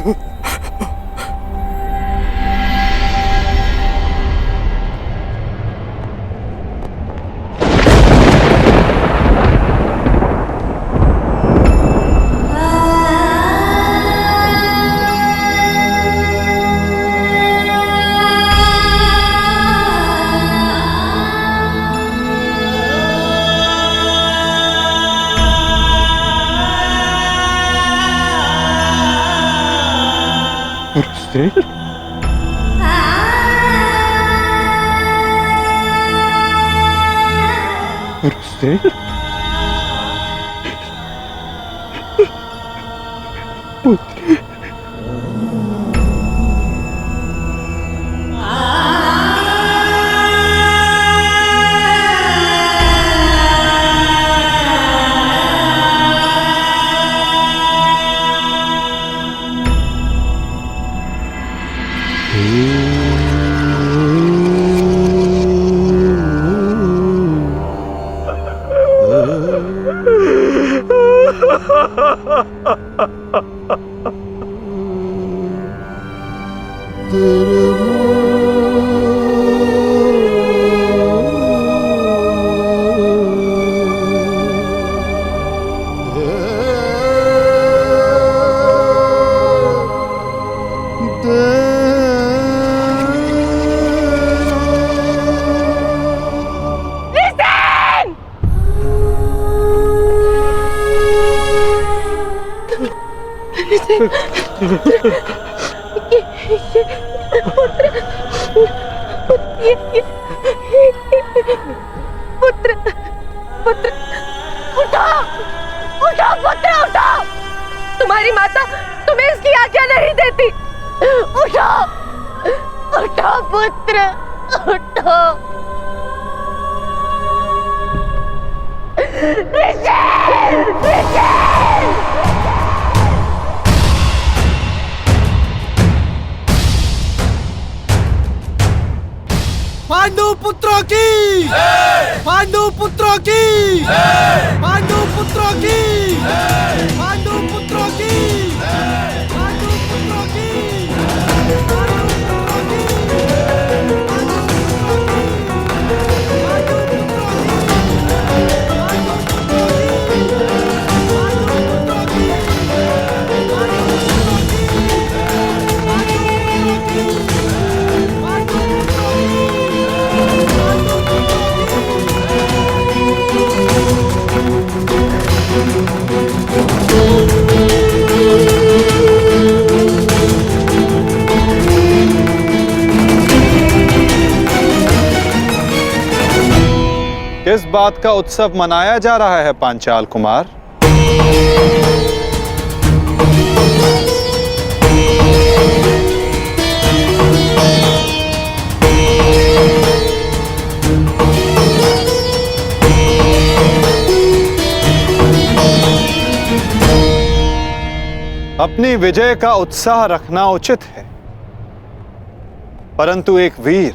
पुत्र पुत्र उठो उठो पुत्र उठो। तुम्हारी माता तुम्हें इसकी आज्ञा नहीं देती। उठो उठो पुत्र उठो। पांडु पुत्रों की पांडु पुत्रों की पांडु पुत्रों की पांडु पुत्रों की पांडु पुत्रों की किस बात का उत्सव मनाया जा रहा है पांचाल कुमार? अपनी विजय का उत्साह रखना उचित है, परंतु एक वीर,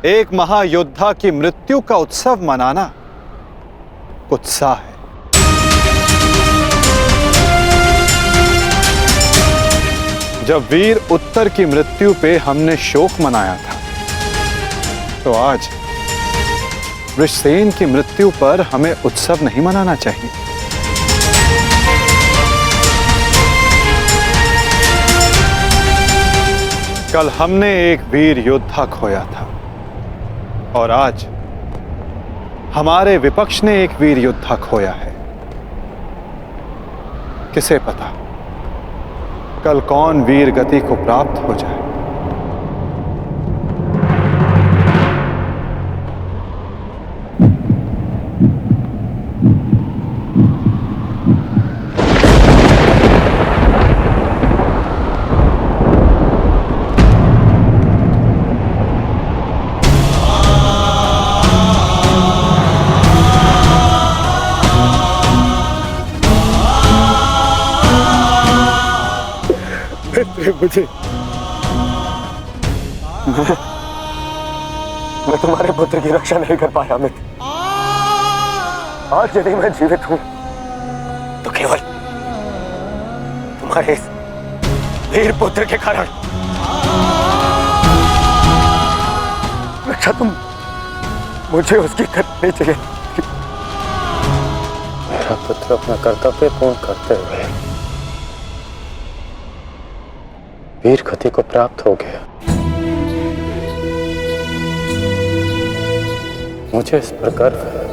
एक महायोद्धा की मृत्यु का उत्सव मनाना कुत्सा है। जब वीर उत्तर की मृत्यु पे हमने शोक मनाया था, तो आज वृषसेन की मृत्यु पर हमें उत्सव नहीं मनाना चाहिए। कल हमने एक वीर योद्धा खोया था और आज हमारे विपक्ष ने एक वीर योद्धा खोया है। किसे पता कल कौन वीर गति को प्राप्त हो जाए। मुझे मैं तुम्हारे पुत्र की रक्षा नहीं कर पाया अमित। आज यदि मैं जीवित हूं तो केवल तुम्हारे इस वीर पुत्र के कारण। रक्षा तुम मुझे उसकी करनी चाहिए। मेरा पुत्र अपना कर्तव्य पूर्ण करते हुए वीर गति को प्राप्त हो गया। मुझे इस पर गर्व है।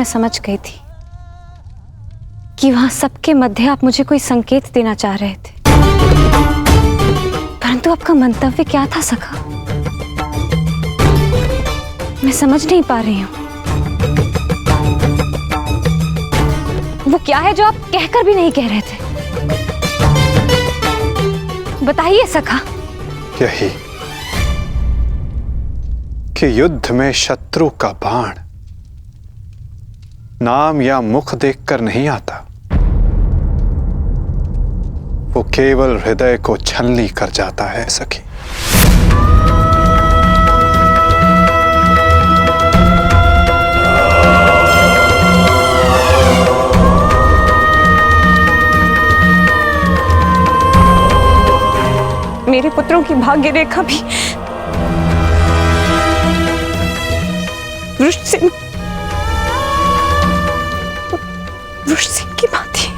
मैं समझ गई थी कि वहां सबके मध्य आप मुझे कोई संकेत देना चाह रहे थे, परंतु आपका मंतव्य क्या था सखा? मैं समझ नहीं पा रही हूं। वो क्या है जो आप कहकर भी नहीं कह रहे थे? बताइए सखा। यही कि युद्ध में शत्रु का बाण नाम या मुख देखकर नहीं आता, वो केवल हृदय को छलनी कर जाता है सखी। मेरे पुत्रों की भाग्य रेखा भी वृषसेन की भांति है।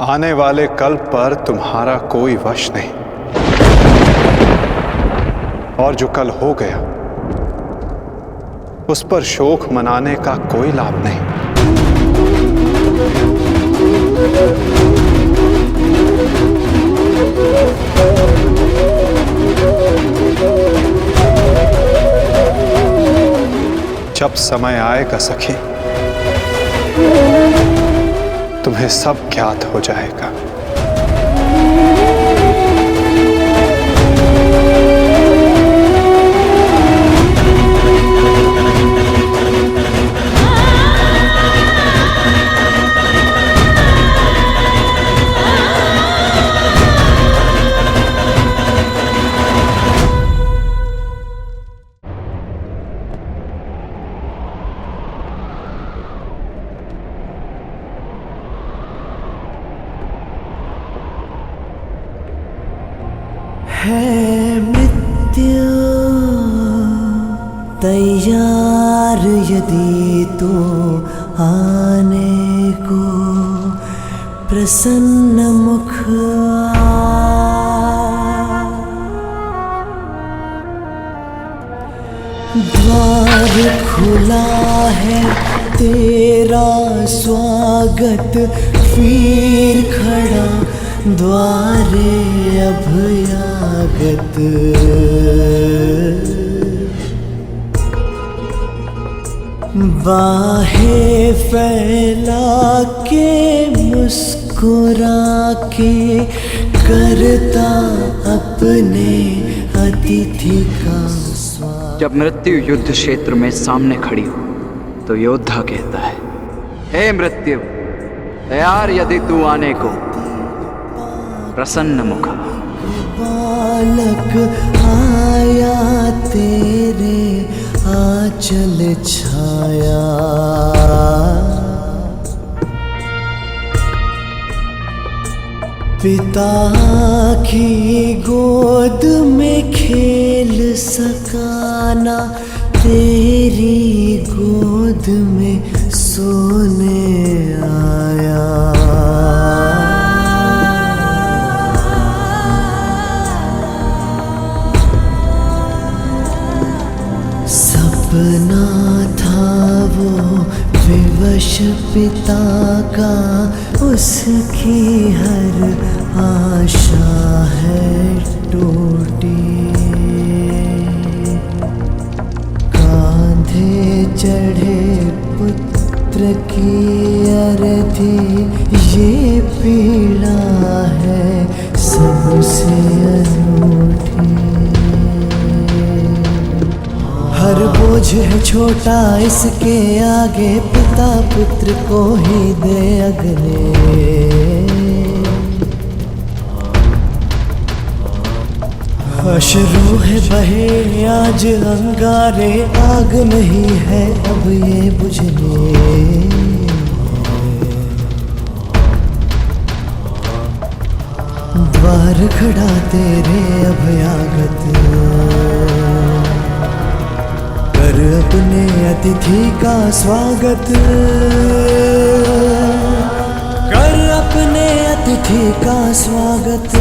आने वाले कल पर तुम्हारा कोई वश नहीं, और जो कल हो गया उस पर शोक मनाने का कोई लाभ नहीं। जब समय आएगा सखी, तुम्हें सब ज्ञात हो जाएगा। है मृत्यु तैयार यदि तो आने को, प्रसन्न मुख द्वार खुला है तेरा स्वागत, वीर खड़ा द्वारे अभयागत। बाहें फैला के मुस्कुरा के करता अपने अतिथि का स्वागत। जब मृत्यु युद्ध क्षेत्र में सामने खड़ी हो तो योद्धा कहता है, हे मृत्यु, तैयार यदि तू आने को, प्रसन्न मुख। बालक आया तेरे आंचल छाया, पिता की गोद में खेल सकाना, तेरी गोद में सोने आया। सपना था वो विवश पिता का, उसकी हर आशा है टूटी। कांधे चढ़े पुत्र की अर्थी, ये पीड़ा है सबसे अनूठी। हर बोझ है छोटा इसके आगे, पिता पुत्र को ही दे अगले। अश्रु है बहे आज अंगारे, आग नहीं है अब ये बुझने। द्वार खड़ा तेरे अभयागत, अपने अतिथि का स्वागत, कर अपने अतिथि का स्वागत।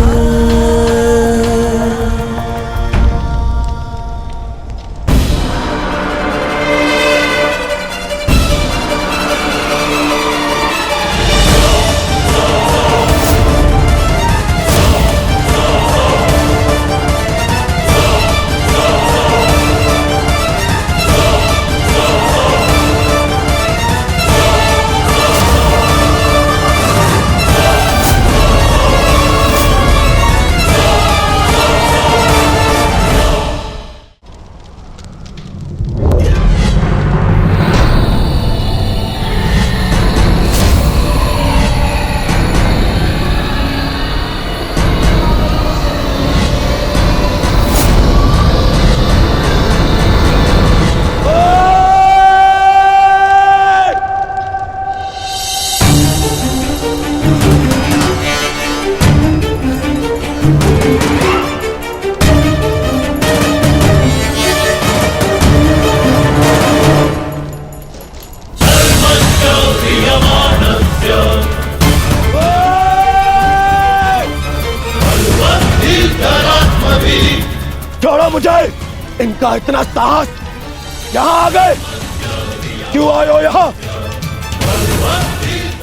छोड़ो मुझे, इनका इतना साहस, यहाँ आ गए, क्यों आए हो यहाँ?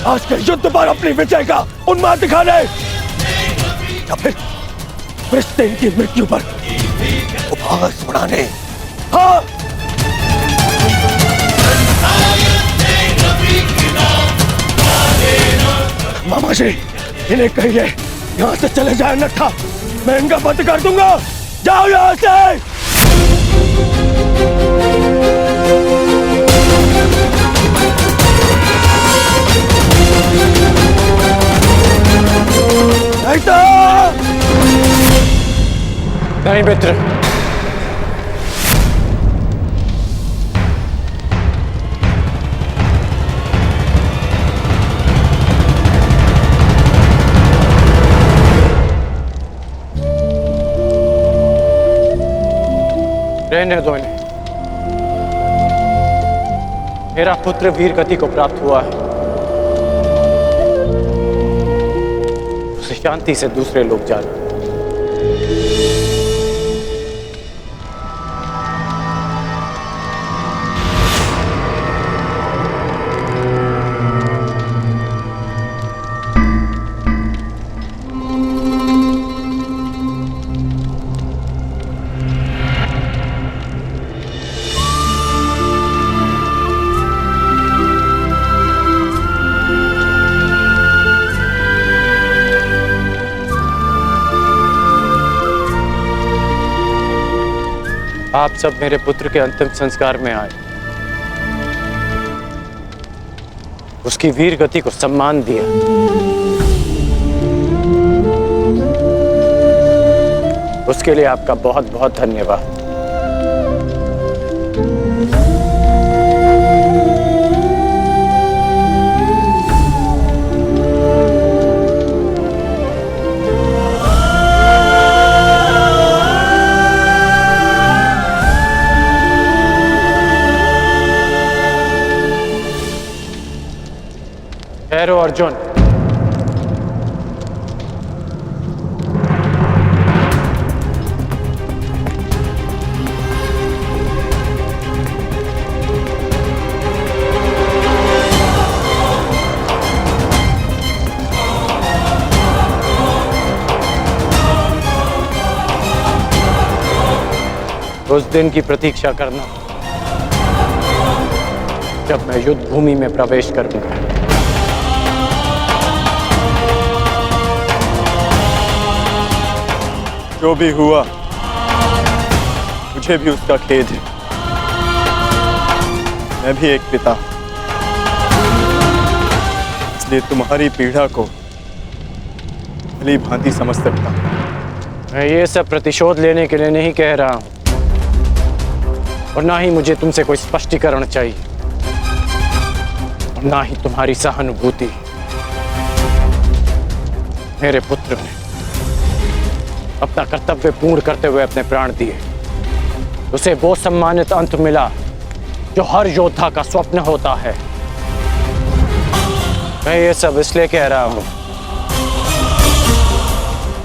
आज के युद्ध पर अपनी विजय का उन्माद दिखाने या फिर वृषसेन की मृत्यु पर उपहास उड़ाने? हाँ, मामा जी इन्हें कहिए यहाँ से चले जाए, अन्यथा मैं इनका बंद कर दूंगा। जाओ यहाँ से। नहीं मित्र, रहने दो इन्हें। मेरा पुत्र वीर गति को प्राप्त हुआ है, उसे शांति से दूसरे लोग जाने। आप सब मेरे पुत्र के अंतिम संस्कार में आए, उसकी वीर गति को सम्मान दिया। उसके लिए आपका बहुत बहुत धन्यवाद। ठहरो अर्जुन, उस दिन की प्रतीक्षा करना जब मैं युद्ध भूमि में प्रवेश करूंगा। जो भी हुआ मुझे भी उसका खेद है। मैं भी एक पिता, इसलिए तुम्हारी पीड़ा को भली भांति समझ सकता हूं। मैं ये सब प्रतिशोध लेने के लिए नहीं कह रहा हूं, और ना ही मुझे तुमसे कोई स्पष्टीकरण चाहिए, और ना ही तुम्हारी सहानुभूति। मेरे पुत्र ने अपना कर्तव्य पूर्ण करते हुए अपने प्राण दिए, उसे वो सम्मानित अंत मिला जो हर योद्धा का स्वप्न होता है। मैं ये सब इसलिए कह रहा हूं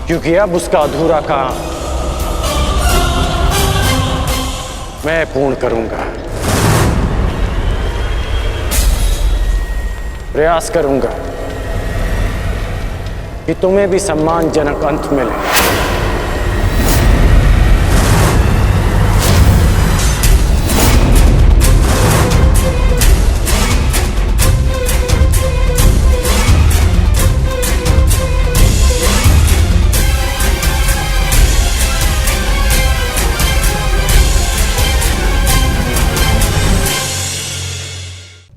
क्योंकि अब उसका अधूरा काम मैं पूर्ण करूंगा। प्रयास करूंगा कि तुम्हें भी सम्मानजनक अंत मिले।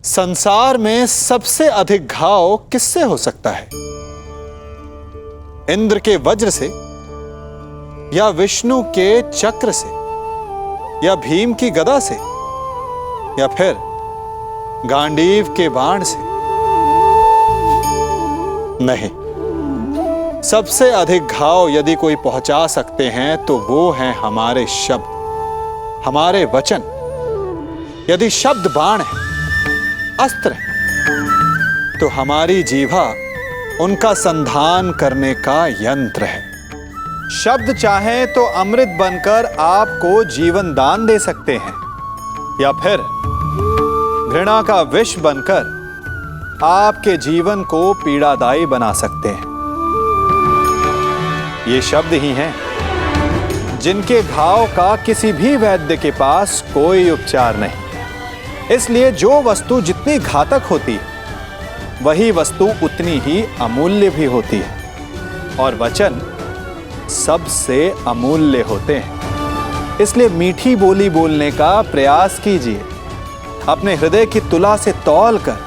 संसार में सबसे अधिक घाव किससे हो सकता है? इंद्र के वज्र से, या विष्णु के चक्र से, या भीम की गदा से, या फिर गांडीव के बाण से? नहीं, सबसे अधिक घाव यदि कोई पहुंचा सकते हैं तो वो हैं हमारे शब्द, हमारे वचन। यदि शब्द बाण है, अस्त्र है, तो हमारी जीभा उनका संधान करने का यंत्र है। शब्द चाहे तो अमृत बनकर आपको जीवन दान दे सकते हैं, या फिर घृणा का विष बनकर आपके जीवन को पीड़ादायी बना सकते हैं। ये शब्द ही हैं जिनके घाव का किसी भी वैद्य के पास कोई उपचार नहीं। इसलिए जो वस्तु जितनी घातक होती है, वही वस्तु उतनी ही अमूल्य भी होती है, और वचन सबसे अमूल्य होते हैं। इसलिए मीठी बोली बोलने का प्रयास कीजिए। अपने हृदय की तुला से तौल कर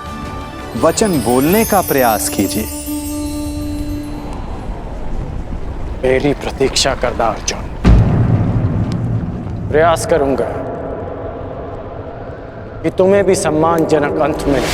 वचन बोलने का प्रयास कीजिए। मेरी प्रतीक्षा करना अर्जुन। प्रयास करूंगा कि तुम्हें भी सम्मानजनक अंत मिले।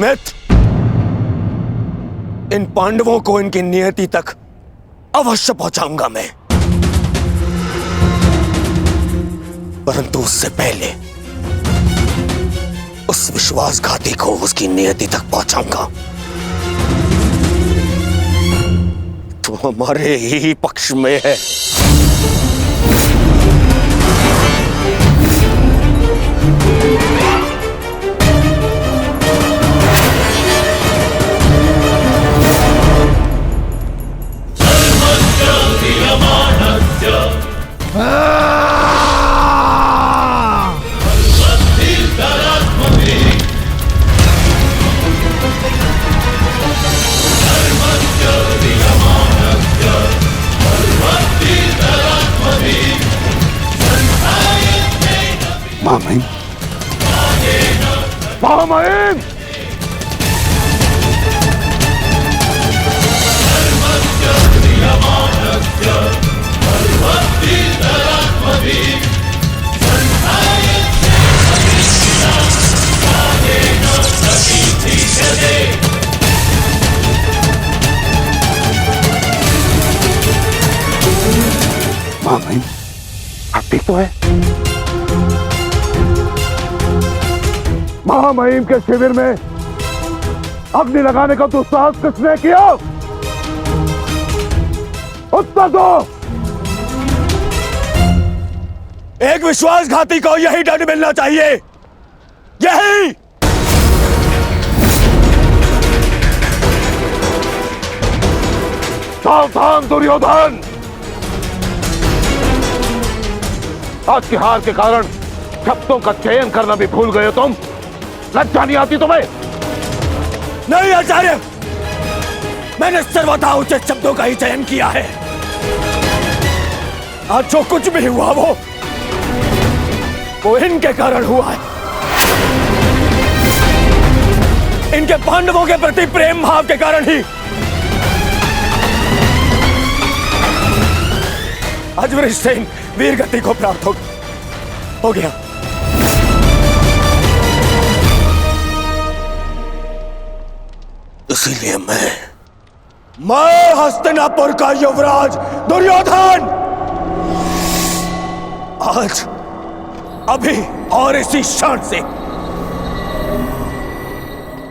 मित्र, इन पांडवों को इनकी नियति तक अवश्य पहुंचाऊंगा मैं, परंतु उससे पहले उस विश्वासघाती को उसकी नियति तक पहुंचाऊंगा। तो हमारे ही पक्ष में है। महामहिम, महामहिम, महामहिम, आप ठीक तो है? महामहिम के शिविर में अग्नि लगाने का दुस्साहस किसने किया? उत्तर दो। एक विश्वासघाती को यही दंड मिलना चाहिए, यही। सावधान दुर्योधन, आज की हार के कारण शब्दों का चयन करना भी भूल गए हो तुम। लज्जा नहीं आती तुम्हें? नहीं आचार्य, मैंने सर्वथा उचित शब्दों का ही चयन किया है। आज जो कुछ भी हुआ वो इनके कारण हुआ है। इनके पांडवों के प्रति प्रेम भाव के कारण ही आज वृषसेन वीर गति को प्राप्त हो गया। इसीलिए मैं हस्तिनापुर का युवराज दुर्योधन आज अभी और इसी क्षण से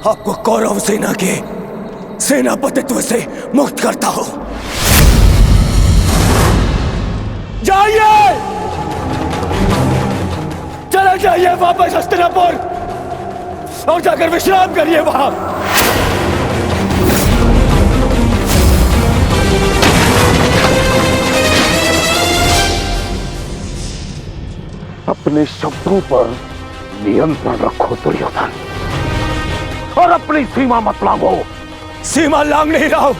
आपको कौरव सेना के सेनापतित्व से मुक्त करता हूं। जाइए, चले जाइए वापस हस्तिनापुर और जाकर विश्राम करिए वहां। अपने शब्दों पर नियंत्रण रखो दुर्योधन, और अपनी सीमा मत लांघो। सीमा लांघ नहीं रहा हूं,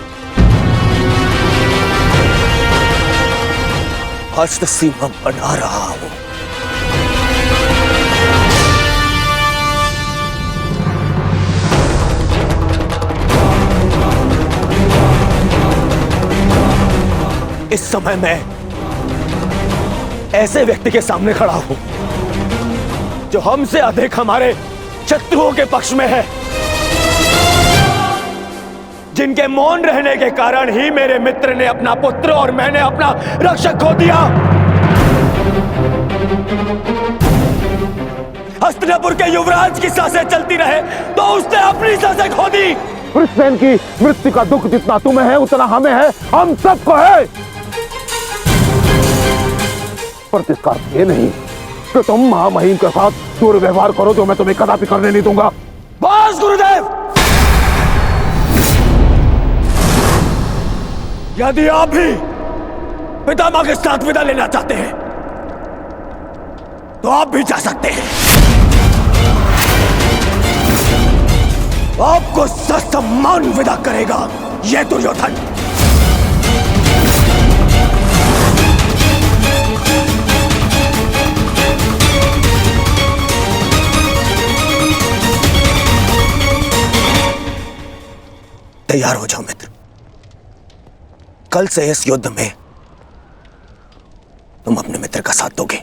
आज तो सीमा बना रहा हूं। इस समय मैं ऐसे व्यक्ति के सामने खड़ा हूं जो हमसे अधिक हमारे शत्रुओं के पक्ष में है, जिनके मौन रहने के कारण ही मेरे मित्र ने अपना पुत्र और मैंने अपना रक्षक खो दिया। हस्तिनापुर के युवराज की सांसें चलती रहे तो उसने अपनी सांसें खो दी। वृषसेन की मृत्यु का दुख जितना तुम्हें है उतना हमें है, हम सबको है। पर इसका अर्थ ये नहीं कि तुम महामहिम के साथ दुर्व्यवहार करो, जो मैं तुम्हें कदापि करने नहीं दूंगा। बस गुरुदेव, यदि आप भी पितामह के साथ विदा लेना चाहते हैं तो आप भी जा सकते हैं। आपको ससम्मान विदा करेगा यह दुर्योधन। तैयार हो जाओ मित्र, कल से इस युद्ध में तुम अपने मित्र का साथ दोगे।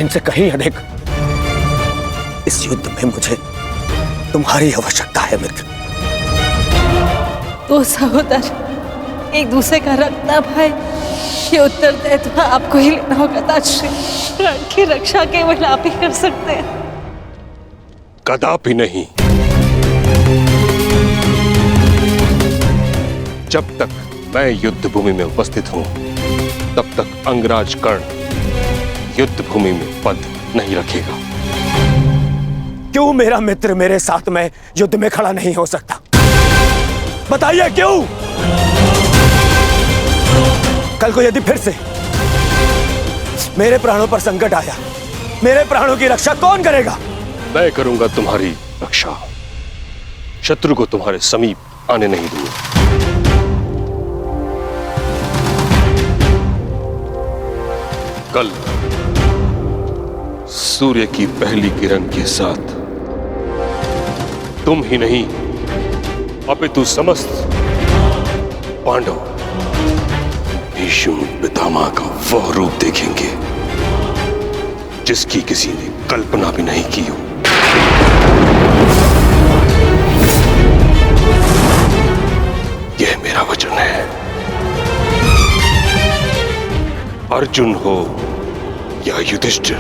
इनसे कहीं अधिक इस युद्ध में मुझे तुम्हारी आवश्यकता है मित्र। दो सहोदर एक दूसरे का रक्त ना भाई, ये उत्तरदायित्व आपको ही लेना होगा ताजश्री। प्राण की रक्षा केवल आप ही कर सकते हैं। कदापि नहीं। जब तक मैं युद्ध भूमि में उपस्थित हूं तब तक अंगराज कर्ण युद्ध भूमि में पद नहीं रखेगा। क्यों मेरा मित्र मेरे साथ में युद्ध में खड़ा नहीं हो सकता? बताइए क्यों? कल को यदि फिर से मेरे प्राणों पर संकट आया, मेरे प्राणों की रक्षा कौन करेगा? मैं करूंगा तुम्हारी रक्षा, शत्रु को तुम्हारे समीप आने नहीं दूंगा। कल सूर्य की पहली किरण के साथ तुम ही नहीं अपितु समस्त पांडव भीष्म पितामह का वह रूप देखेंगे जिसकी किसी ने कल्पना भी नहीं की हो। यह मेरा वचन है। अर्जुन हो या युधिष्ठिर,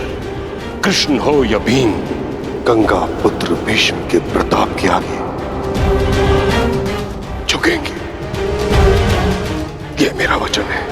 कृष्ण हो या भीम, गंगा पुत्र भीष्म के प्रताप के आगे झुकेंगे। यह मेरा वचन है।